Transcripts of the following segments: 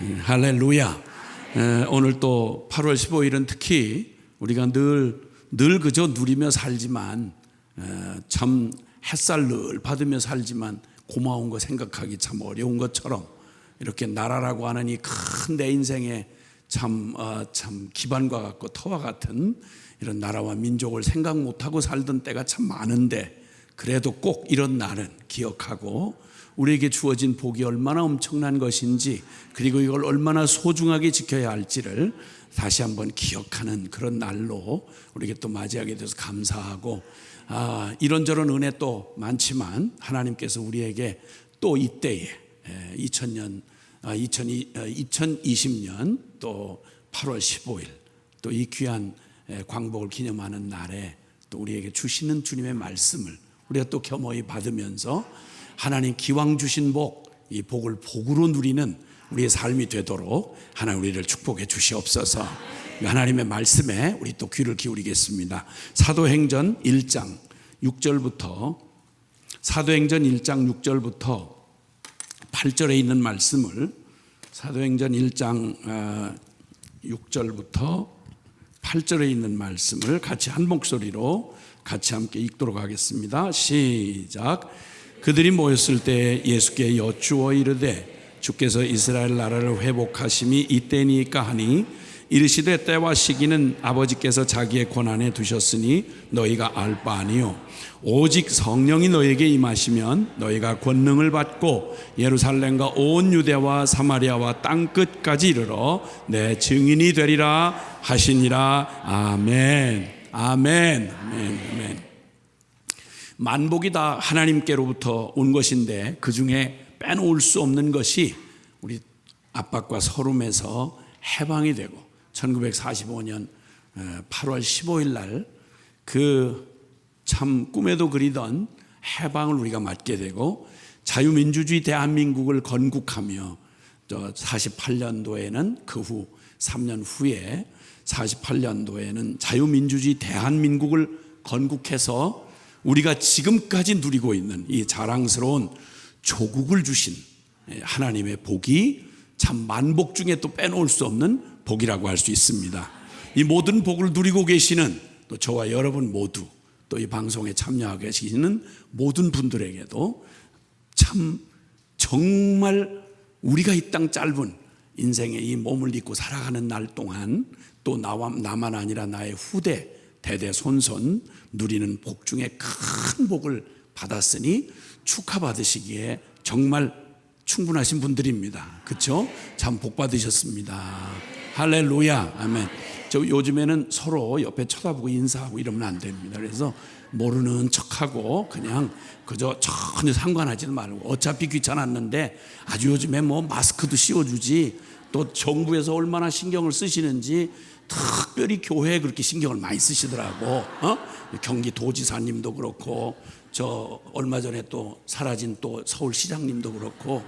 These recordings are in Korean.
할렐루야. 오늘 또 8월 15일은 특히 우리가 늘 그저 누리며 살지만 참 햇살 늘 받으며 살지만 고마운 거 생각하기 참 어려운 것처럼 이렇게 나라라고 하는 이 큰 내 인생에 참 기반과 같고 터와 같은 이런 나라와 민족을 생각 못하고 살던 때가 참 많은데, 그래도 꼭 이런 날은 기억하고 우리에게 주어진 복이 얼마나 엄청난 것인지, 그리고 이걸 얼마나 소중하게 지켜야 할지를 다시 한번 기억하는 그런 날로 우리에게 또 맞이하게 돼서 감사하고, 이런저런 은혜 또 많지만 하나님께서 우리에게 또 이때에 2020년 또 8월 15일 또 이 귀한 광복을 기념하는 날에 또 우리에게 주시는 주님의 말씀을 우리가 또 겸허히 받으면서 하나님 기왕 주신 복, 이 복을 복으로 누리는 우리의 삶이 되도록 하나님 우리를 축복해 주시옵소서. 하나님의 말씀에 우리 또 귀를 기울이겠습니다. 사도행전 1장 6절부터 8절에 있는 말씀을, 사도행전 1장 6절부터 8절에 있는 말씀을 같이 한 목소리로 같이 함께 읽도록 하겠습니다. 시작. 그들이 모였을 때 예수께 여쭈어 이르되 주께서 이스라엘 나라를 회복하심이 이때니까 하니, 이르시되 때와 시기는 아버지께서 자기의 권한에 두셨으니 너희가 알 바 아니요 오직 성령이 너희에게 임하시면 너희가 권능을 받고 예루살렘과 온 유대와 사마리아와 땅끝까지 이르러 내 증인이 되리라 하시니라. 아멘. 아멘. 아멘. 아멘. 만복이 다 하나님께로부터 온 것인데 그 중에 빼놓을 수 없는 것이 우리 압박과 서름에서 해방이 되고, 1945년 8월 15일 날 그 참 꿈에도 그리던 해방을 우리가 맞게 되고, 자유민주주의 대한민국을 건국하며 48년도에는 그 후 3년 후에 48년도에는 자유민주주의 대한민국을 건국해서 우리가 지금까지 누리고 있는 이 자랑스러운 조국을 주신 하나님의 복이 참 만복 중에 또 빼놓을 수 없는 복이라고 할 수 있습니다. 이 모든 복을 누리고 계시는 또 저와 여러분 모두, 또 이 방송에 참여하고 계시는 모든 분들에게도 참 정말 우리가 이 땅 짧은 인생에 이 몸을 입고 살아가는 날 동안 또 나만 아니라 나의 후대 대대손손 누리는 복 중에 큰 복을 받았으니 축하받으시기에 정말 충분하신 분들입니다. 그렇죠? 참 복 받으셨습니다. 할렐루야. 아멘. 저 요즘에는 서로 옆에 쳐다보고 인사하고 이러면 안 됩니다. 그래서 모르는 척하고 그냥 그저 전혀 상관하지도 말고, 어차피 귀찮았는데 아주 요즘에 뭐 마스크도 씌워주지, 또 정부에서 얼마나 신경을 쓰시는지 특별히 교회에 그렇게 신경을 많이 쓰시더라고. 경기도지사님도 그렇고, 저 얼마 전에 또 사라진 또 서울시장님도 그렇고,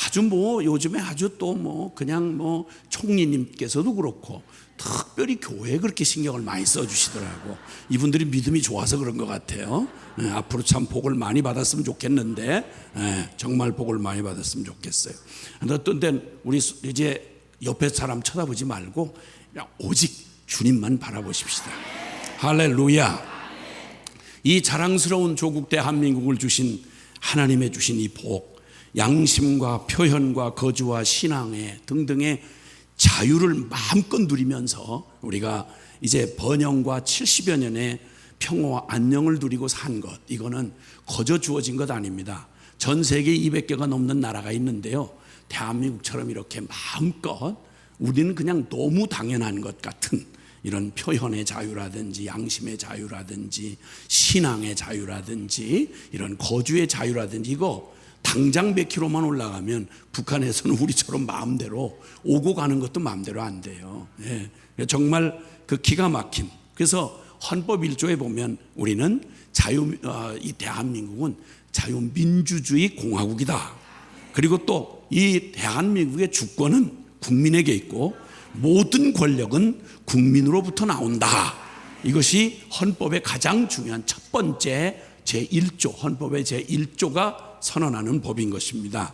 아주 뭐 요즘에 아주 또 뭐 그냥 뭐 총리님께서도 그렇고 특별히 교회에 그렇게 신경을 많이 써주시더라고. 이분들이 믿음이 좋아서 그런 것 같아요. 앞으로 참 복을 많이 받았으면 좋겠는데, 정말 복을 많이 받았으면 좋겠어요. 어떤 때는 우리 이제 옆에 사람 쳐다보지 말고 그냥 오직 주님만 바라보십시다. 할렐루야. 이 자랑스러운 조국 대한민국을 주신 하나님의 주신 이 복, 양심과 표현과 거주와 신앙의 등등의 자유를 마음껏 누리면서 우리가 이제 번영과 70여 년의 평화와 안녕을 누리고 산 것, 이거는 거저 주어진 것 아닙니다. 전 세계 200개가 넘는 나라가 있는데요, 대한민국처럼 이렇게 마음껏 우리는 그냥 너무 당연한 것 같은 이런 표현의 자유라든지 양심의 자유라든지 신앙의 자유라든지 이런 거주의 자유라든지, 이거 당장 몇 킬로만 올라가면 북한에서는 우리처럼 마음대로 오고 가는 것도 마음대로 안 돼요. 정말 그 기가 막힌. 그래서 헌법 1조에 보면 우리는 이 대한민국은 자유민주주의 공화국이다. 그리고 또 이 대한민국의 주권은 국민에게 있고 모든 권력은 국민으로부터 나온다. 이것이 헌법의 가장 중요한 첫 번째 제1조, 헌법의 제1조가 선언하는 법인 것입니다.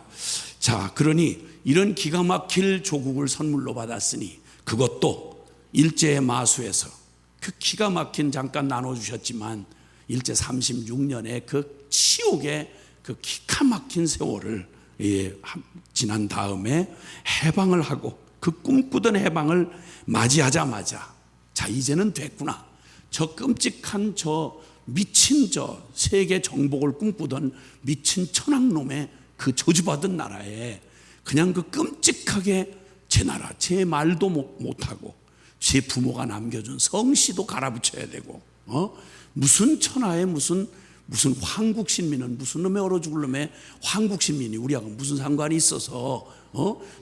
자, 그러니 이런 기가 막힐 조국을 선물로 받았으니 그것도 일제의 마수에서 그 기가 막힌, 잠깐 나눠주셨지만 일제 36년의 그 치욕의 그 기가 막힌 세월을 지난 다음에 해방을 하고 그 꿈꾸던 해방을 맞이하자마자 자, 이제는 됐구나. 저 끔찍한 저 미친 저 세계 정복을 꿈꾸던 미친 천황놈의 그 저주받은 나라에 그냥 그 끔찍하게 제 나라, 제 말도 못하고 제 부모가 남겨준 성씨도 갈아붙여야 되고 무슨 천하에 무슨 황국 신민은 무슨 놈의 얼어 죽을 놈의 황국 신민이 우리하고 무슨 상관이 있어서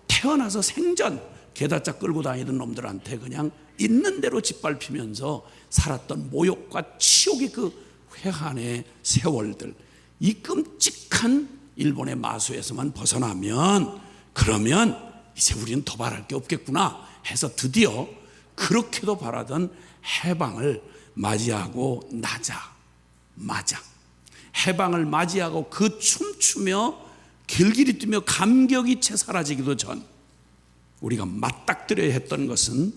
태어나서 생전 게다짜 끌고 다니던 놈들한테 그냥 있는 대로 짓밟히면서 살았던 모욕과 치욕의 그 회한의 세월들, 이 끔찍한 일본의 마수에서만 벗어나면 그러면 이제 우리는 더 바랄 게 없겠구나 해서 드디어 그렇게도 바라던 해방을 맞이하고 나자마자 해방을 맞이하고 그 춤추며 길길이 뛰며 감격이 채 사라지기도 전 우리가 맞닥뜨려야 했던 것은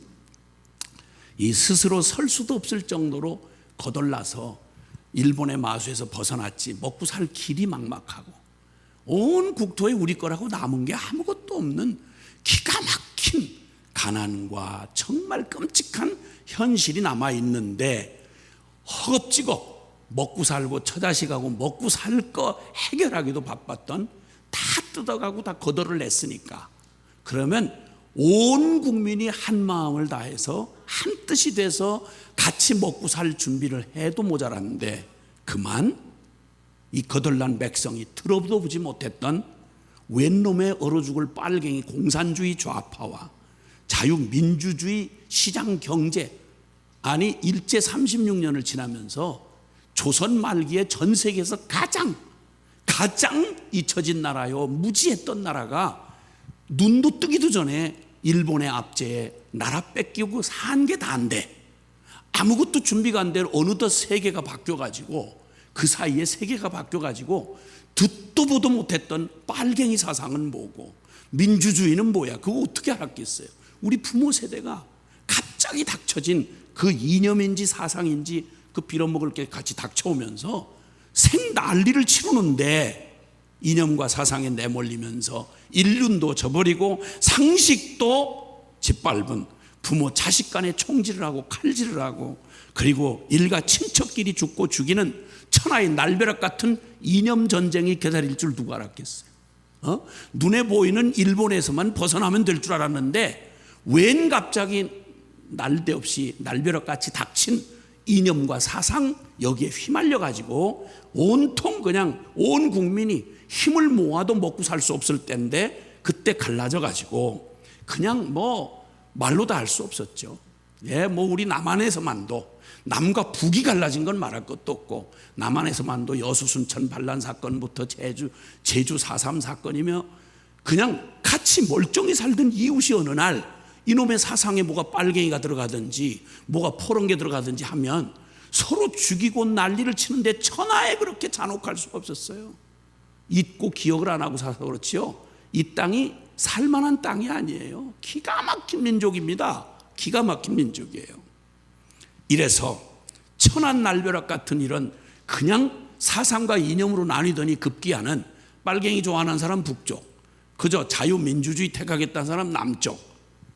이 스스로 설 수도 없을 정도로 거덜나서 일본의 마수에서 벗어났지 먹고 살 길이 막막하고 온 국토에 우리 거라고 남은 게 아무것도 없는 기가 막힌 가난과 정말 끔찍한 현실이 남아있는데 허겁지겁 먹고 살고 처자식하고 먹고 살 거 해결하기도 바빴던 다 뜯어가고 다 거덜을 냈으니까 그러면 온 국민이 한 마음을 다해서 한 뜻이 돼서 같이 먹고 살 준비를 해도 모자랐는데 그만 이 거덜난 백성이 들어도 보지 못했던 웬놈의 얼어 죽을 빨갱이 공산주의 좌파와 자유민주주의 시장 경제, 아니 일제 36년을 지나면서 조선 말기에 전 세계에서 가장 잊혀진 나라요 무지했던 나라가 눈도 뜨기도 전에 일본의 압제에 나라 뺏기고 산 게 다인데 아무것도 준비가 안 될 어느덧 세계가 바뀌어가지고 그 사이에 세계가 바뀌어가지고 듣도 보도 못했던 빨갱이 사상은 뭐고 민주주의는 뭐야, 그거 어떻게 알았겠어요. 우리 부모 세대가 갑자기 닥쳐진 그 이념인지 사상인지 그 빌어먹을 게 같이 닥쳐오면서 생 난리를 치르는데 이념과 사상에 내몰리면서 인륜도 저버리고 상식도 짓밟은 부모 자식 간에 총질을 하고 칼질을 하고 그리고 일가 친척끼리 죽고 죽이는 천하의 날벼락 같은 이념 전쟁이 기다릴 줄 누가 알았겠어요. 눈에 보이는 일본에서만 벗어나면 될 줄 알았는데 웬 갑자기 날데없이 날벼락같이 닥친 이념과 사상 여기에 휘말려 가지고 온통 그냥 온 국민이 힘을 모아도 먹고 살 수 없을 때인데 그때 갈라져 가지고 그냥 뭐 말로 다 할 수 없었죠. 뭐 우리 남한에서만도 남과 북이 갈라진 건 말할 것도 없고 남한에서만도 여수순천 반란 사건부터 제주 4.3 사건이며 그냥 같이 멀쩡히 살던 이웃이 어느 날 이놈의 사상에 뭐가 빨갱이가 들어가든지 뭐가 포렁개 들어가든지 하면 서로 죽이고 난리를 치는데 천하에 그렇게 잔혹할 수가 없었어요. 잊고 기억을 안 하고 살아서 그렇지요. 이 땅이 살만한 땅이 아니에요. 기가 막힌 민족입니다. 기가 막힌 민족이에요. 이래서 천한 날벼락 같은 이런 그냥 사상과 이념으로 나뉘더니 급기야는 빨갱이 좋아하는 사람 북쪽, 그저 자유민주주의 택하겠다는 사람 남쪽,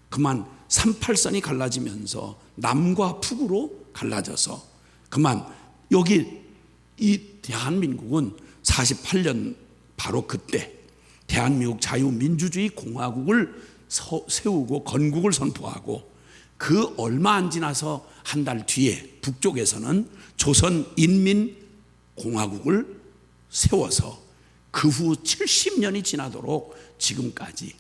그만 38선이 갈라지면서 남과 북으로 갈라져서 그만 여기 이 대한민국은 48년 바로 그때 대한민국 자유민주주의 공화국을 세우고 건국을 선포하고 그 얼마 안 지나서 한 달 뒤에 북쪽에서는 조선인민공화국을 세워서 그 후 70년이 지나도록 지금까지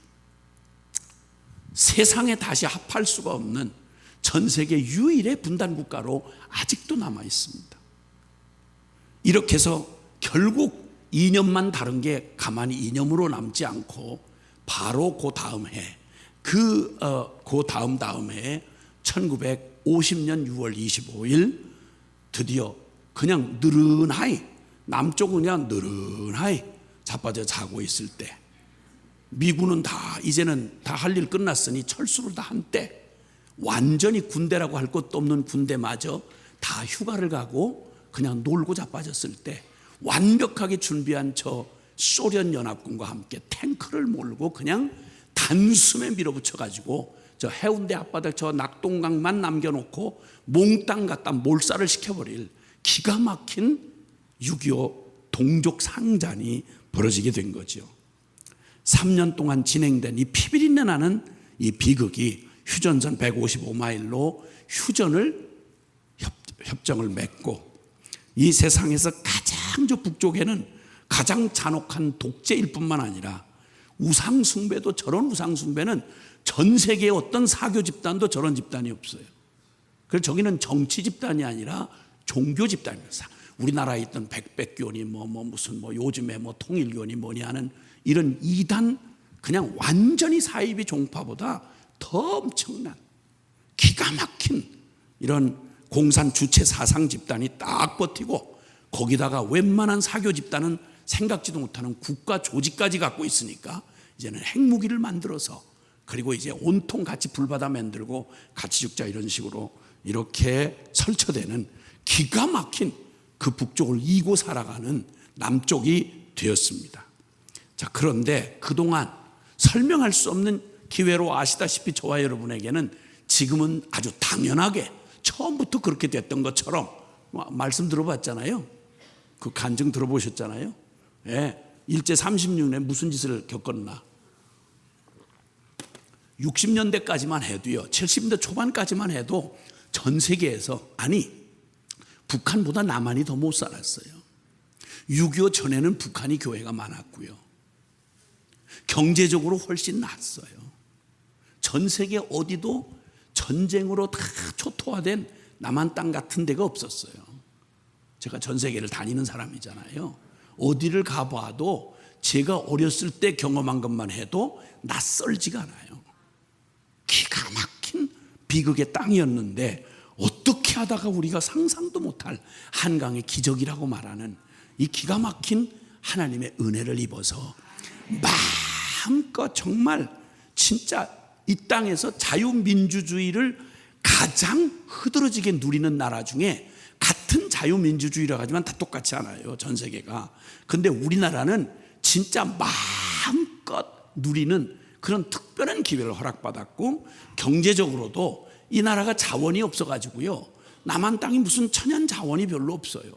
세상에 다시 합할 수가 없는 전 세계 유일의 분단 국가로 아직도 남아 있습니다. 이렇게 해서 결국 이념만 다른 게 가만히 이념으로 남지 않고 바로 그 다음 해, 그 다음 해에 1950년 6월 25일 드디어 그냥 느른하이 남쪽은 그냥 느른하이 자빠져 자고 있을 때 미군은 다 이제는 다 할 일 끝났으니 철수를 다 한때 완전히 군대라고 할 것도 없는 군대마저 다 휴가를 가고 그냥 놀고 자빠졌을 때 완벽하게 준비한 저 소련 연합군과 함께 탱크를 몰고 그냥 단숨에 밀어붙여 가지고 저 해운대 앞바닥 저 낙동강만 남겨놓고 몽땅 갖다 몰살을 시켜버릴 기가 막힌 6.25 동족 상잔이 벌어지게 된 거죠. 3년 동안 진행된 이 피비린내 나는 이 비극이 휴전선 155마일로 휴전을 협정을 맺고 이 세상에서 가장 저 북쪽에는 가장 잔혹한 독재일 뿐만 아니라 우상숭배도, 저런 우상숭배는 전 세계의 어떤 사교 집단도 저런 집단이 없어요. 그래서 저기는 정치 집단이 아니라 종교 집단입니다. 우리나라에 있던 백백교니 무슨 요즘에 통일교니 뭐니 하는 이런 이단, 그냥 완전히 사이비 종파보다 더 엄청난 기가 막힌 이런 공산 주체 사상 집단이 딱 버티고 거기다가 웬만한 사교 집단은 생각지도 못하는 국가 조직까지 갖고 있으니까 이제는 핵무기를 만들어서 그리고 이제 온통 같이 불바다 만들고 같이 죽자 이런 식으로 이렇게 설쳐되는 기가 막힌 그 북쪽을 이고 살아가는 남쪽이 되었습니다. 자, 그런데 그동안 설명할 수 없는 기회로 아시다시피 저와 여러분에게는 지금은 아주 당연하게 처음부터 그렇게 됐던 것처럼 말씀 들어봤잖아요. 그 간증 들어보셨잖아요. 예, 일제 36년에 무슨 짓을 겪었나. 60년대까지만 해도요, 70년대 초반까지만 해도 전 세계에서, 아니 북한보다 남한이 더 못 살았어요. 6.25 전에는 북한이 교회가 많았고요, 경제적으로 훨씬 낫어요. 전 세계 어디도 전쟁으로 다 초토화된 남한 땅 같은 데가 없었어요. 제가 전 세계를 다니는 사람이잖아요. 어디를 가봐도 제가 어렸을 때 경험한 것만 해도 낯설지가 않아요. 기가 막힌 비극의 땅이었는데 어떻게 하다가 우리가 상상도 못할 한강의 기적이라고 말하는 이 기가 막힌 하나님의 은혜를 입어서 마음껏 정말 진짜 이 땅에서 자유민주주의를 가장 흐드러지게 누리는 나라 중에, 같은 자유민주주의라고 하지만 다 똑같지 않아요, 전 세계가. 근데 우리나라는 진짜 마음껏 누리는 그런 특별한 기회를 허락받았고, 경제적으로도 이 나라가 자원이 없어가지고요, 남한 땅이 무슨 천연 자원이 별로 없어요.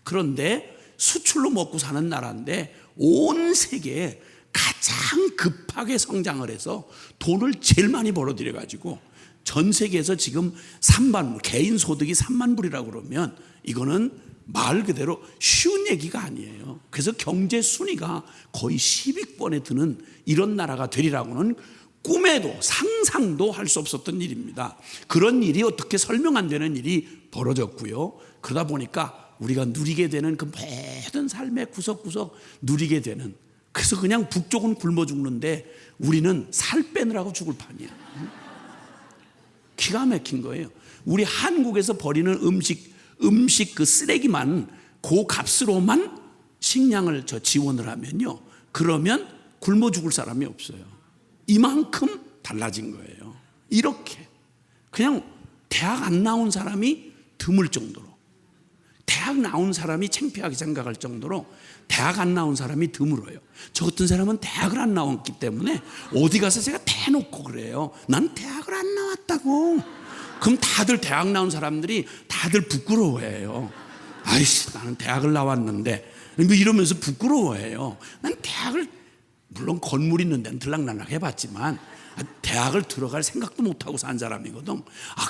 그런데 수출로 먹고 사는 나라인데 온 세계에 가장 급하게 성장을 해서 돈을 제일 많이 벌어들여 가지고 전 세계에서 지금 3만 불, 개인 소득이 3만 불이라고 그러면 이거는 말 그대로 쉬운 얘기가 아니에요. 그래서 경제 순위가 거의 10위권에 드는 이런 나라가 되리라고는 꿈에도 상상도 할 수 없었던 일입니다. 그런 일이 어떻게 설명 안 되는 일이 벌어졌고요. 그러다 보니까 우리가 누리게 되는 그 모든 삶의 구석구석 누리게 되는, 그래서 그냥 북쪽은 굶어 죽는데 우리는 살 빼느라고 죽을 판이야. 기가 막힌 거예요. 우리 한국에서 버리는 음식 그 쓰레기만 그 값으로만 식량을 지원을 하면요, 그러면 굶어 죽을 사람이 없어요. 이만큼 달라진 거예요. 이렇게 그냥 대학 안 나온 사람이 드물 정도로, 대학 나온 사람이 창피하게 생각할 정도로 대학 안 나온 사람이 드물어요. 저 같은 사람은 대학을 안 나왔기 때문에 어디 가서 제가 대놓고 그래요. 난 대학을 안 나왔다고. 그럼 다들 대학 나온 사람들이 다들 부끄러워해요. 아이씨, 나는 대학을 나왔는데, 이러면서 부끄러워해요. 난 대학을, 물론 건물 있는 데는 들락날락 해봤지만 대학을 들어갈 생각도 못하고 산 사람이거든.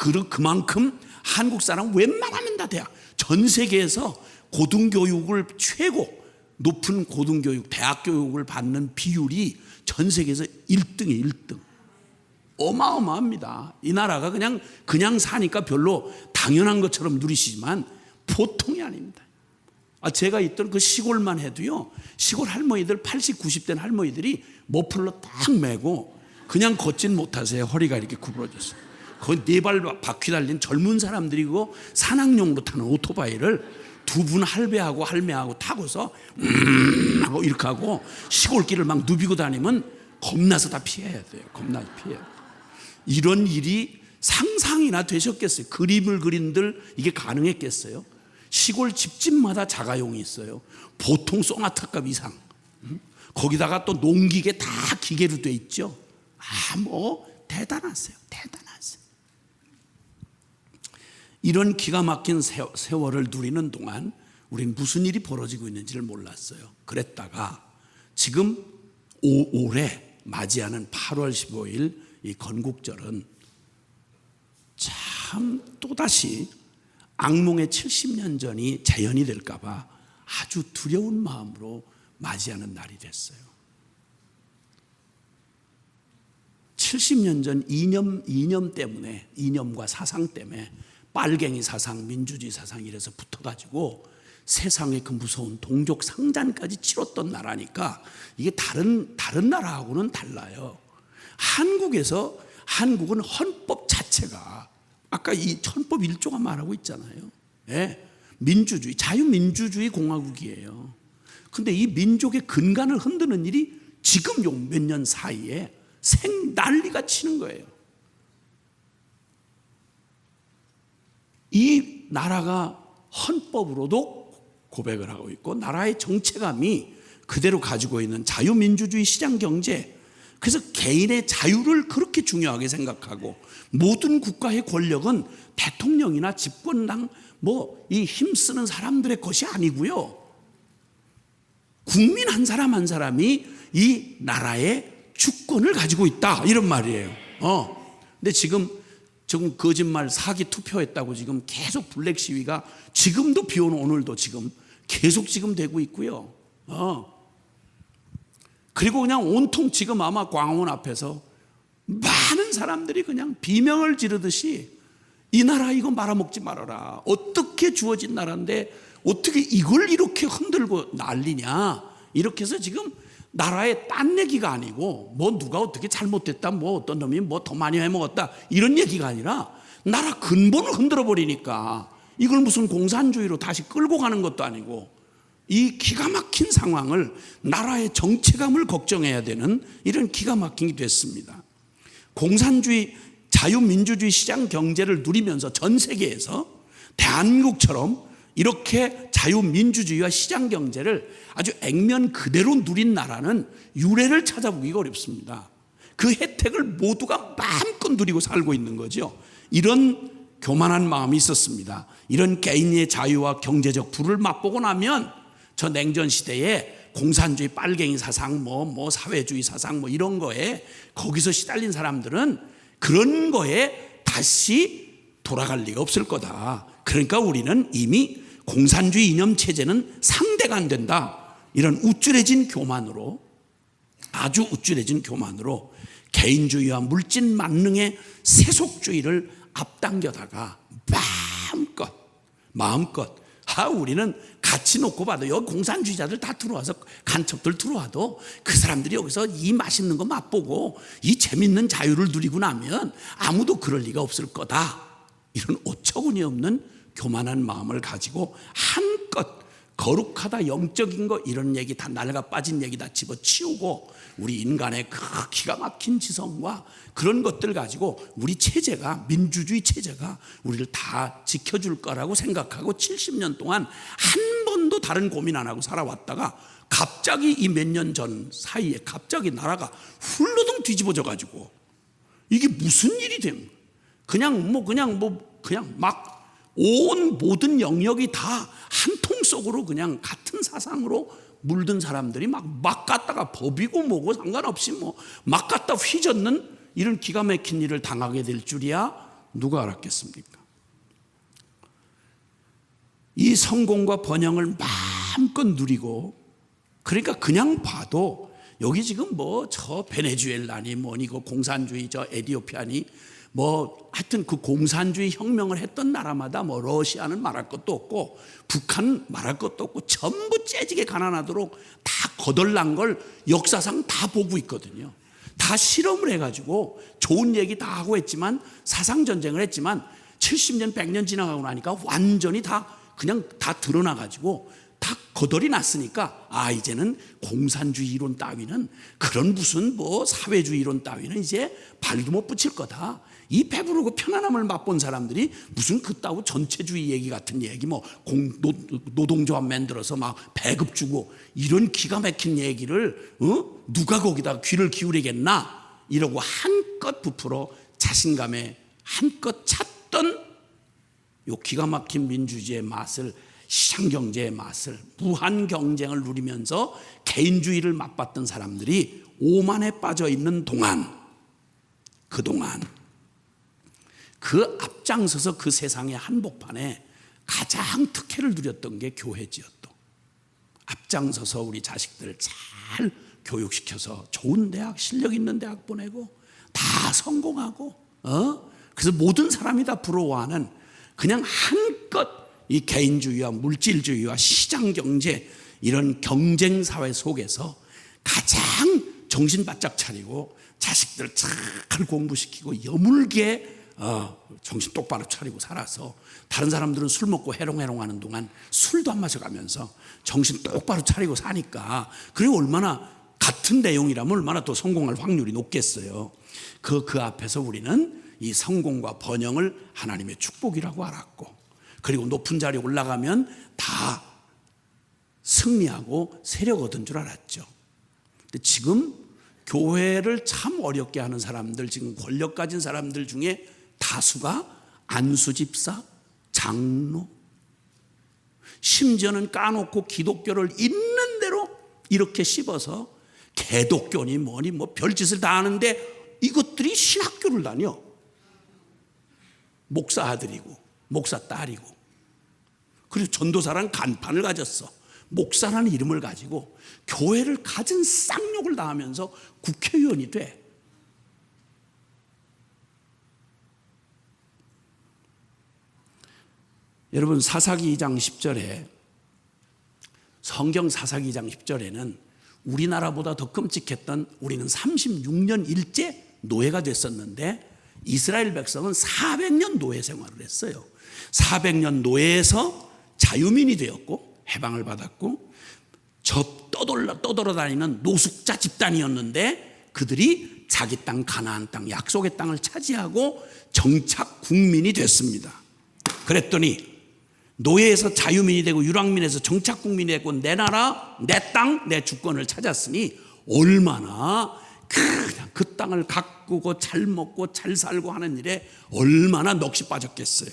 그리고 그만큼 한국 사람 웬만하면 다 대학, 전 세계에서 고등교육을 최고 높은 고등교육, 대학 교육을 받는 비율이 전 세계에서 1등이에요, 1등. 어마어마합니다. 이 나라가 그냥 사니까 별로 당연한 것처럼 누리시지만 보통이 아닙니다. 제가 있던 그 시골만 해도요, 시골 할머니들 80, 90대 할머니들이 머플러 딱 메고 그냥 걷진 못하세요. 허리가 이렇게 구부러졌어요. 거의 4발 바퀴 달린 젊은 사람들이고 산악용으로 타는 오토바이를 두 분 할배하고 할매하고 타고서 하고 이렇게 하고 시골길을 막 누비고 다니면 겁나서 다 피해야 돼요. 겁나서 피해야 돼요. 이런 일이 상상이나 되셨겠어요? 그림을 그린들 이게 가능했겠어요? 시골 집집마다 자가용이 있어요. 보통 소나타급 이상. 거기다가 또 농기계 다 기계로 돼 있죠. 대단하세요. 대단하세요. 이런 기가 막힌 세월을 누리는 동안 우리는 무슨 일이 벌어지고 있는지를 몰랐어요. 그랬다가 지금 올해 맞이하는 8월 15일 이 건국절은 참 또다시 악몽의 70년 전이 재현이 될까봐 아주 두려운 마음으로 맞이하는 날이 됐어요. 70년 전 이념 때문에, 이념과 사상 때문에 빨갱이 사상, 민주주의 사상 이래서 붙어가지고 세상의 그 무서운 동족 상잔까지 치렀던 나라니까 이게 다른 나라하고는 달라요. 한국은 헌법 자체가 아까 이 헌법 1조가 말하고 있잖아요. 예, 민주주의, 자유민주주의 공화국이에요. 근데 이 민족의 근간을 흔드는 일이 지금 요 몇 년 사이에 난리가 치는 거예요. 이 나라가 헌법으로도 고백을 하고 있고 나라의 정체감이 그대로 가지고 있는 자유민주주의 시장경제, 그래서 개인의 자유를 그렇게 중요하게 생각하고 모든 국가의 권력은 대통령이나 집권당 이 힘쓰는 사람들의 것이 아니고요, 국민 한 사람 한 사람이 이 나라의 주권을 가지고 있다, 이런 말이에요. 근데 지금 거짓말 사기 투표했다고 지금 계속 블랙 시위가 지금도 비 오는 오늘도 지금 계속 지금 되고 있고요. 그리고 그냥 온통 지금 아마 광화문 앞에서 많은 사람들이 그냥 비명을 지르듯이 이 나라 이거 말아먹지 말아라. 어떻게 주어진 나라인데 어떻게 이걸 이렇게 흔들고 난리냐. 이렇게 해서 지금 나라의 딴 얘기가 아니고 누가 어떻게 잘못됐다, 어떤 놈이 더 많이 해먹었다, 이런 얘기가 아니라 나라 근본을 흔들어 버리니까 이걸 무슨 공산주의로 다시 끌고 가는 것도 아니고 이 기가 막힌 상황을, 나라의 정체감을 걱정해야 되는 이런 기가 막힌 게 됐습니다. 공산주의, 자유민주주의 시장 경제를 누리면서 전 세계에서 대한민국처럼 이렇게 자유민주주의와 시장 경제를 아주 액면 그대로 누린 나라는 유례를 찾아보기가 어렵습니다. 그 혜택을 모두가 마음껏 누리고 살고 있는 거죠. 이런 교만한 마음이 있었습니다. 이런 개인의 자유와 경제적 부를 맛보고 나면 저 냉전 시대에 공산주의, 빨갱이 사상, 사회주의 사상 이런 거에 거기서 시달린 사람들은 그런 거에 다시 돌아갈 리가 없을 거다. 그러니까 우리는 이미 공산주의 이념 체제는 상대가 안 된다. 이런 우쭐해진 교만으로, 아주 우쭐해진 교만으로 개인주의와 물질 만능의 세속주의를 앞당겨다가 마음껏 우리는 같이 놓고 봐도 여기 공산주의자들 다 들어와서 간첩들 들어와도 그 사람들이 여기서 이 맛있는 거 맛보고 이 재밌는 자유를 누리고 나면 아무도 그럴 리가 없을 거다. 이런 어처구니 없는 교만한 마음을 가지고 한껏 거룩하다, 영적인 거 이런 얘기 다 낡아 빠진 얘기 다 집어치우고 우리 인간의 그 기가 막힌 지성과 그런 것들 가지고 우리 체제가, 민주주의 체제가 우리를 다 지켜줄 거라고 생각하고 70년 동안 한 번도 다른 고민 안 하고 살아왔다가 갑자기 이 몇 년 전 사이에 갑자기 나라가 훌러덩 뒤집어져 가지고 이게 무슨 일이 된 거야. 그냥 막 온 모든 영역이 다 한 통 속으로 그냥 같은 사상으로 물든 사람들이 막 갖다가 법이고 뭐고 상관없이 막 갖다 휘젓는 이런 기가 막힌 일을 당하게 될 줄이야 누가 알았겠습니까? 이 성공과 번영을 마음껏 누리고, 그러니까 그냥 봐도 여기 지금 저 베네수엘라니 뭐니고 공산주의 저 에티오피아니 하여튼 그 공산주의 혁명을 했던 나라마다 러시아는 말할 것도 없고 북한은 말할 것도 없고 전부 째지게 가난하도록 다 거덜난 걸 역사상 다 보고 있거든요. 다 실험을 해가지고 좋은 얘기 다 하고 했지만, 사상전쟁을 했지만 70년 100년 지나가고 나니까 완전히 다 그냥 다 드러나가지고 다 거덜이 났으니까 이제는 공산주의 이론 따위는, 그런 무슨 뭐 사회주의 이론 따위는 이제 발도 못 붙일 거다. 이 배부르고 편안함을 맛본 사람들이 무슨 그따구 전체주의 얘기 같은 얘기, 뭐 노동조합 만들어서 막 배급 주고 이런 기가 막힌 얘기를 누가 거기다 귀를 기울이겠나 이러고 한껏 부풀어 자신감에 한껏 찼던 요 기가 막힌 민주주의의 맛을, 시장경제의 맛을, 무한 경쟁을 누리면서 개인주의를 맛봤던 사람들이 오만에 빠져 있는 동안, 그동안 그 앞장서서 그 세상의 한복판에 가장 특혜를 누렸던 게 교회지요. 또 앞장서서 우리 자식들을 잘 교육시켜서 좋은 대학, 실력 있는 대학 보내고 다 성공하고, 그래서 모든 사람이 다 부러워하는, 그냥 한껏 이 개인주의와 물질주의와 시장경제 이런 경쟁사회 속에서 가장 정신 바짝 차리고 자식들 잘 공부시키고 여물게 정신 똑바로 차리고 살아서, 다른 사람들은 술 먹고 해롱해롱하는 동안 술도 안 마셔가면서 정신 똑바로 차리고 사니까, 그리고 얼마나 같은 내용이라면 얼마나 더 성공할 확률이 높겠어요. 그 앞에서 우리는 이 성공과 번영을 하나님의 축복이라고 알았고, 그리고 높은 자리에 올라가면 다 승리하고 세력 얻은 줄 알았죠. 근데 지금 교회를 참 어렵게 하는 사람들, 지금 권력 가진 사람들 중에 다수가 안수 집사, 장로, 심지어는 까놓고 기독교를 있는 대로 이렇게 씹어서 개독교니 뭐니 뭐 별짓을 다 하는데 이것들이 신학교를 다녀. 목사 아들이고 목사 딸이고, 그리고 전도사란 간판을 가졌어. 목사라는 이름을 가지고 교회를 가진 쌍욕을 당하면서 국회의원이 돼. 여러분, 사사기 2장 10절에, 성경 사사기 2장 10절에는 우리나라보다 더 끔찍했던, 우리는 36년 일제 노예가 됐었는데 이스라엘 백성은 400년 노예 생활을 했어요. 400년 노예에서 자유민이 되었고 해방을 받았고, 떠돌아다니는 노숙자 집단이었는데 그들이 자기 땅, 가나안 땅, 약속의 땅을 차지하고 정착 국민이 됐습니다. 그랬더니 노예에서 자유민이 되고 유랑민에서 정착 국민이 됐고, 내 나라, 내 땅, 내 주권을 찾았으니 얼마나 그냥 그 땅을 가꾸고 잘 먹고 잘 살고 하는 일에 얼마나 넋이 빠졌겠어요.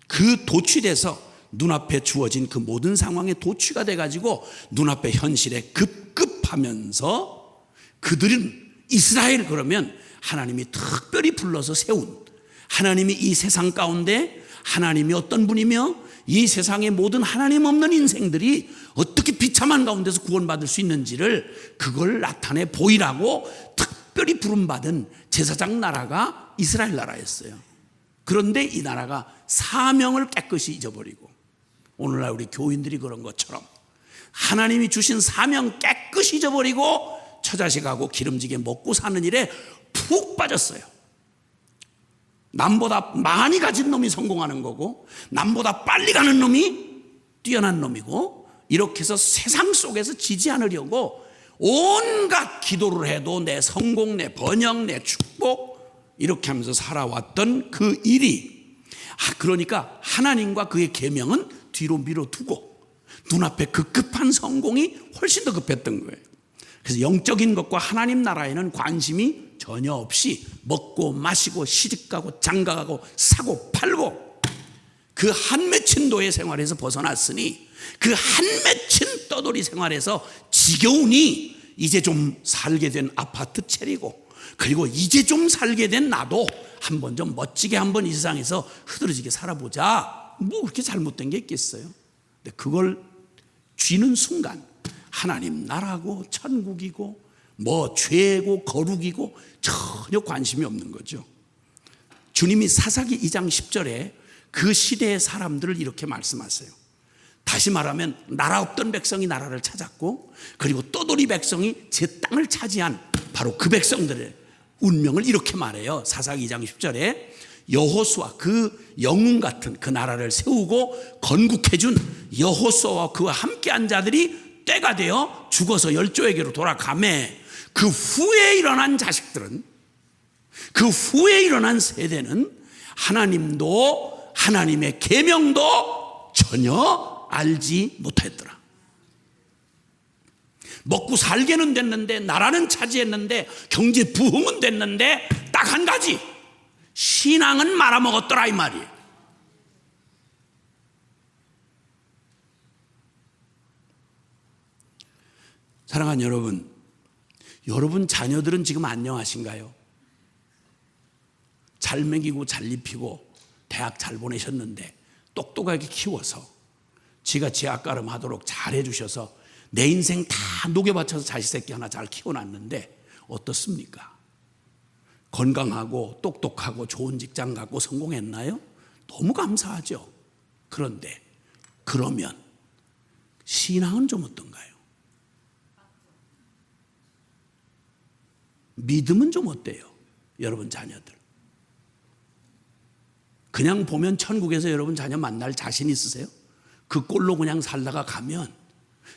그 도취돼서 눈앞에 주어진 그 모든 상황에 도취가 돼가지고 눈앞의 현실에 급급하면서, 그들은 이스라엘 그러면 하나님이 특별히 불러서 세운, 하나님이 이 세상 가운데 하나님이 어떤 분이며 이 세상의 모든 하나님 없는 인생들이 어떻게 비참한 가운데서 구원받을 수 있는지를, 그걸 나타내 보이라고 특별히 부름받은 제사장 나라가 이스라엘 나라였어요. 그런데 이 나라가 사명을 깨끗이 잊어버리고, 오늘날 우리 교인들이 그런 것처럼 하나님이 주신 사명 깨끗이 잊어버리고 처자식하고 기름지게 먹고 사는 일에 푹 빠졌어요. 남보다 많이 가진 놈이 성공하는 거고, 남보다 빨리 가는 놈이 뛰어난 놈이고, 이렇게 해서 세상 속에서 지지 않으려고 온갖 기도를 해도 내 성공, 내 번영, 내 축복 이렇게 하면서 살아왔던 그 일이, 그러니까 하나님과 그의 계명은 뒤로 밀어두고 눈앞에 그 급한 성공이 훨씬 더 급했던 거예요. 그래서 영적인 것과 하나님 나라에는 관심이 전혀 없이 먹고 마시고 시집가고 장가가고 사고 팔고, 그 한 맺힌 노예 생활에서 벗어났으니, 그 한 맺힌 떠돌이 생활에서 지겨우니 이제 좀 살게 된 아파트 차리고, 그리고 이제 좀 살게 된 나도 한번 좀 멋지게 한번 이 세상에서 흐드러지게 살아보자. 뭐 그렇게 잘못된 게 있겠어요? 근데 그걸 쥐는 순간 하나님 나라고 천국이고 뭐 죄고 거룩이고 전혀 관심이 없는 거죠. 주님이 사사기 2장 10절에 그 시대의 사람들을 이렇게 말씀하세요. 다시 말하면 나라 없던 백성이 나라를 찾았고, 그리고 떠돌이 백성이 제 땅을 차지한 바로 그 백성들의 운명을 이렇게 말해요. 사사기 2장 10절에 여호수아, 그 영웅 같은 그 나라를 세우고 건국해준 여호수아와 그와 함께한 자들이 때가 되어 죽어서 열조에게로 돌아가매, 그 후에 일어난 자식들은, 그 후에 일어난 세대는 하나님도 하나님의 계명도 전혀 알지 못했더라. 먹고 살게는 됐는데, 나라는 차지했는데, 경제 부흥은 됐는데, 딱 한 가지, 신앙은 말아먹었더라 이 말이에요. 사랑하는 여러분, 여러분 자녀들은 지금 안녕하신가요? 잘 먹이고 잘 입히고 대학 잘 보내셨는데 똑똑하게 키워서 지가 지학가름 하도록 잘 해주셔서 내 인생 다 녹여바쳐서 자식 새끼 하나 잘 키워놨는데 어떻습니까? 건강하고 똑똑하고 좋은 직장 갖고 성공했나요? 너무 감사하죠. 그런데 그러면 신앙은 좀 어떤가요? 믿음은 좀 어때요? 여러분 자녀들 그냥 보면 천국에서 여러분 자녀 만날 자신 있으세요? 그 꼴로 그냥 살다가 가면,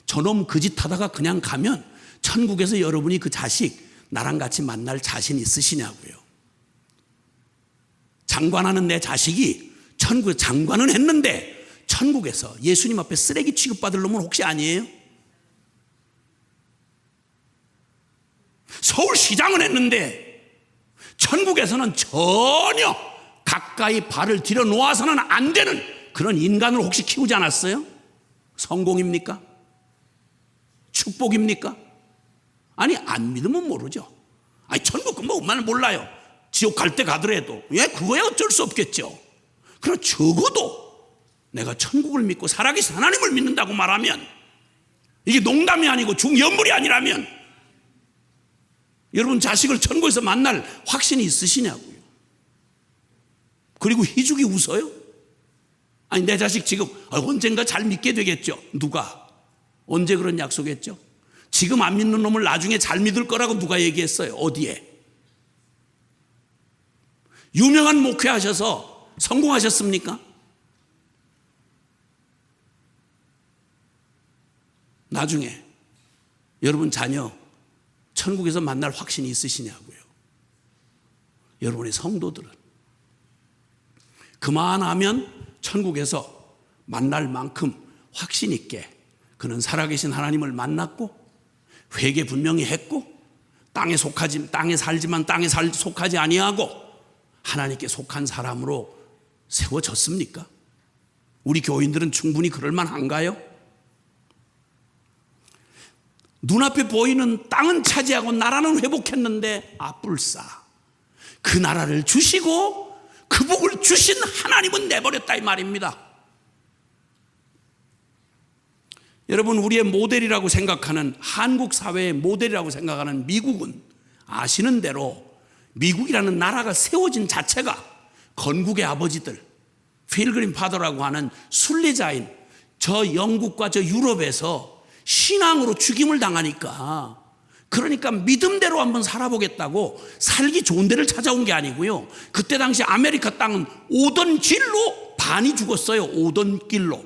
저놈 그 짓 하다가 그냥 가면 천국에서 여러분이 그 자식 나랑 같이 만날 자신 있으시냐고요. 장관하는 내 자식이 천국에 장관은 했는데 천국에서 예수님 앞에 쓰레기 취급받을 놈은 혹시 아니에요? 서울시장은 했는데 천국에서는 전혀 가까이 발을 들여 놓아서는 안 되는 그런 인간을 혹시 키우지 않았어요? 성공입니까? 축복입니까? 아니, 안 믿으면 모르죠. 아니, 천국 뭐 엄마는 몰라요. 지옥 갈 때 가더라도 그거야 어쩔 수 없겠죠. 그러나 적어도 내가 천국을 믿고 살아계신 하나님을 믿는다고 말하면, 이게 농담이 아니고 중연물이 아니라면 여러분 자식을 천국에서 만날 확신이 있으시냐고요. 그리고 희죽이 웃어요? 아니, 내 자식 지금 언젠가 잘 믿게 되겠죠. 누가? 언제 그런 약속했죠? 지금 안 믿는 놈을 나중에 잘 믿을 거라고 누가 얘기했어요? 어디에? 유명한 목회 하셔서 성공하셨습니까? 나중에 여러분 자녀 천국에서 만날 확신이 있으시냐고요. 여러분의 성도들은 그만하면 천국에서 만날 만큼 확신 있게 그는 살아계신 하나님을 만났고 회개 분명히 했고 땅에 살지만 땅에 속하지 아니하고 하나님께 속한 사람으로 세워졌습니까? 우리 교인들은 충분히 그럴 만한가요? 눈앞에 보이는 땅은 차지하고 나라는 회복했는데 아뿔싸, 그 나라를 주시고 그 복을 주신 하나님은 내버렸다 이 말입니다. 여러분, 우리의 모델이라고 생각하는, 한국 사회의 모델이라고 생각하는 미국은 아시는 대로 미국이라는 나라가 세워진 자체가 건국의 아버지들, 필그림 파더라고 하는 순례자인 저 영국과 저 유럽에서 신앙으로 죽임을 당하니까, 그러니까 믿음대로 한번 살아보겠다고 살기 좋은 데를 찾아온 게 아니고요. 그때 당시 아메리카 땅은 오던 길로 반이 죽었어요. 오던 길로.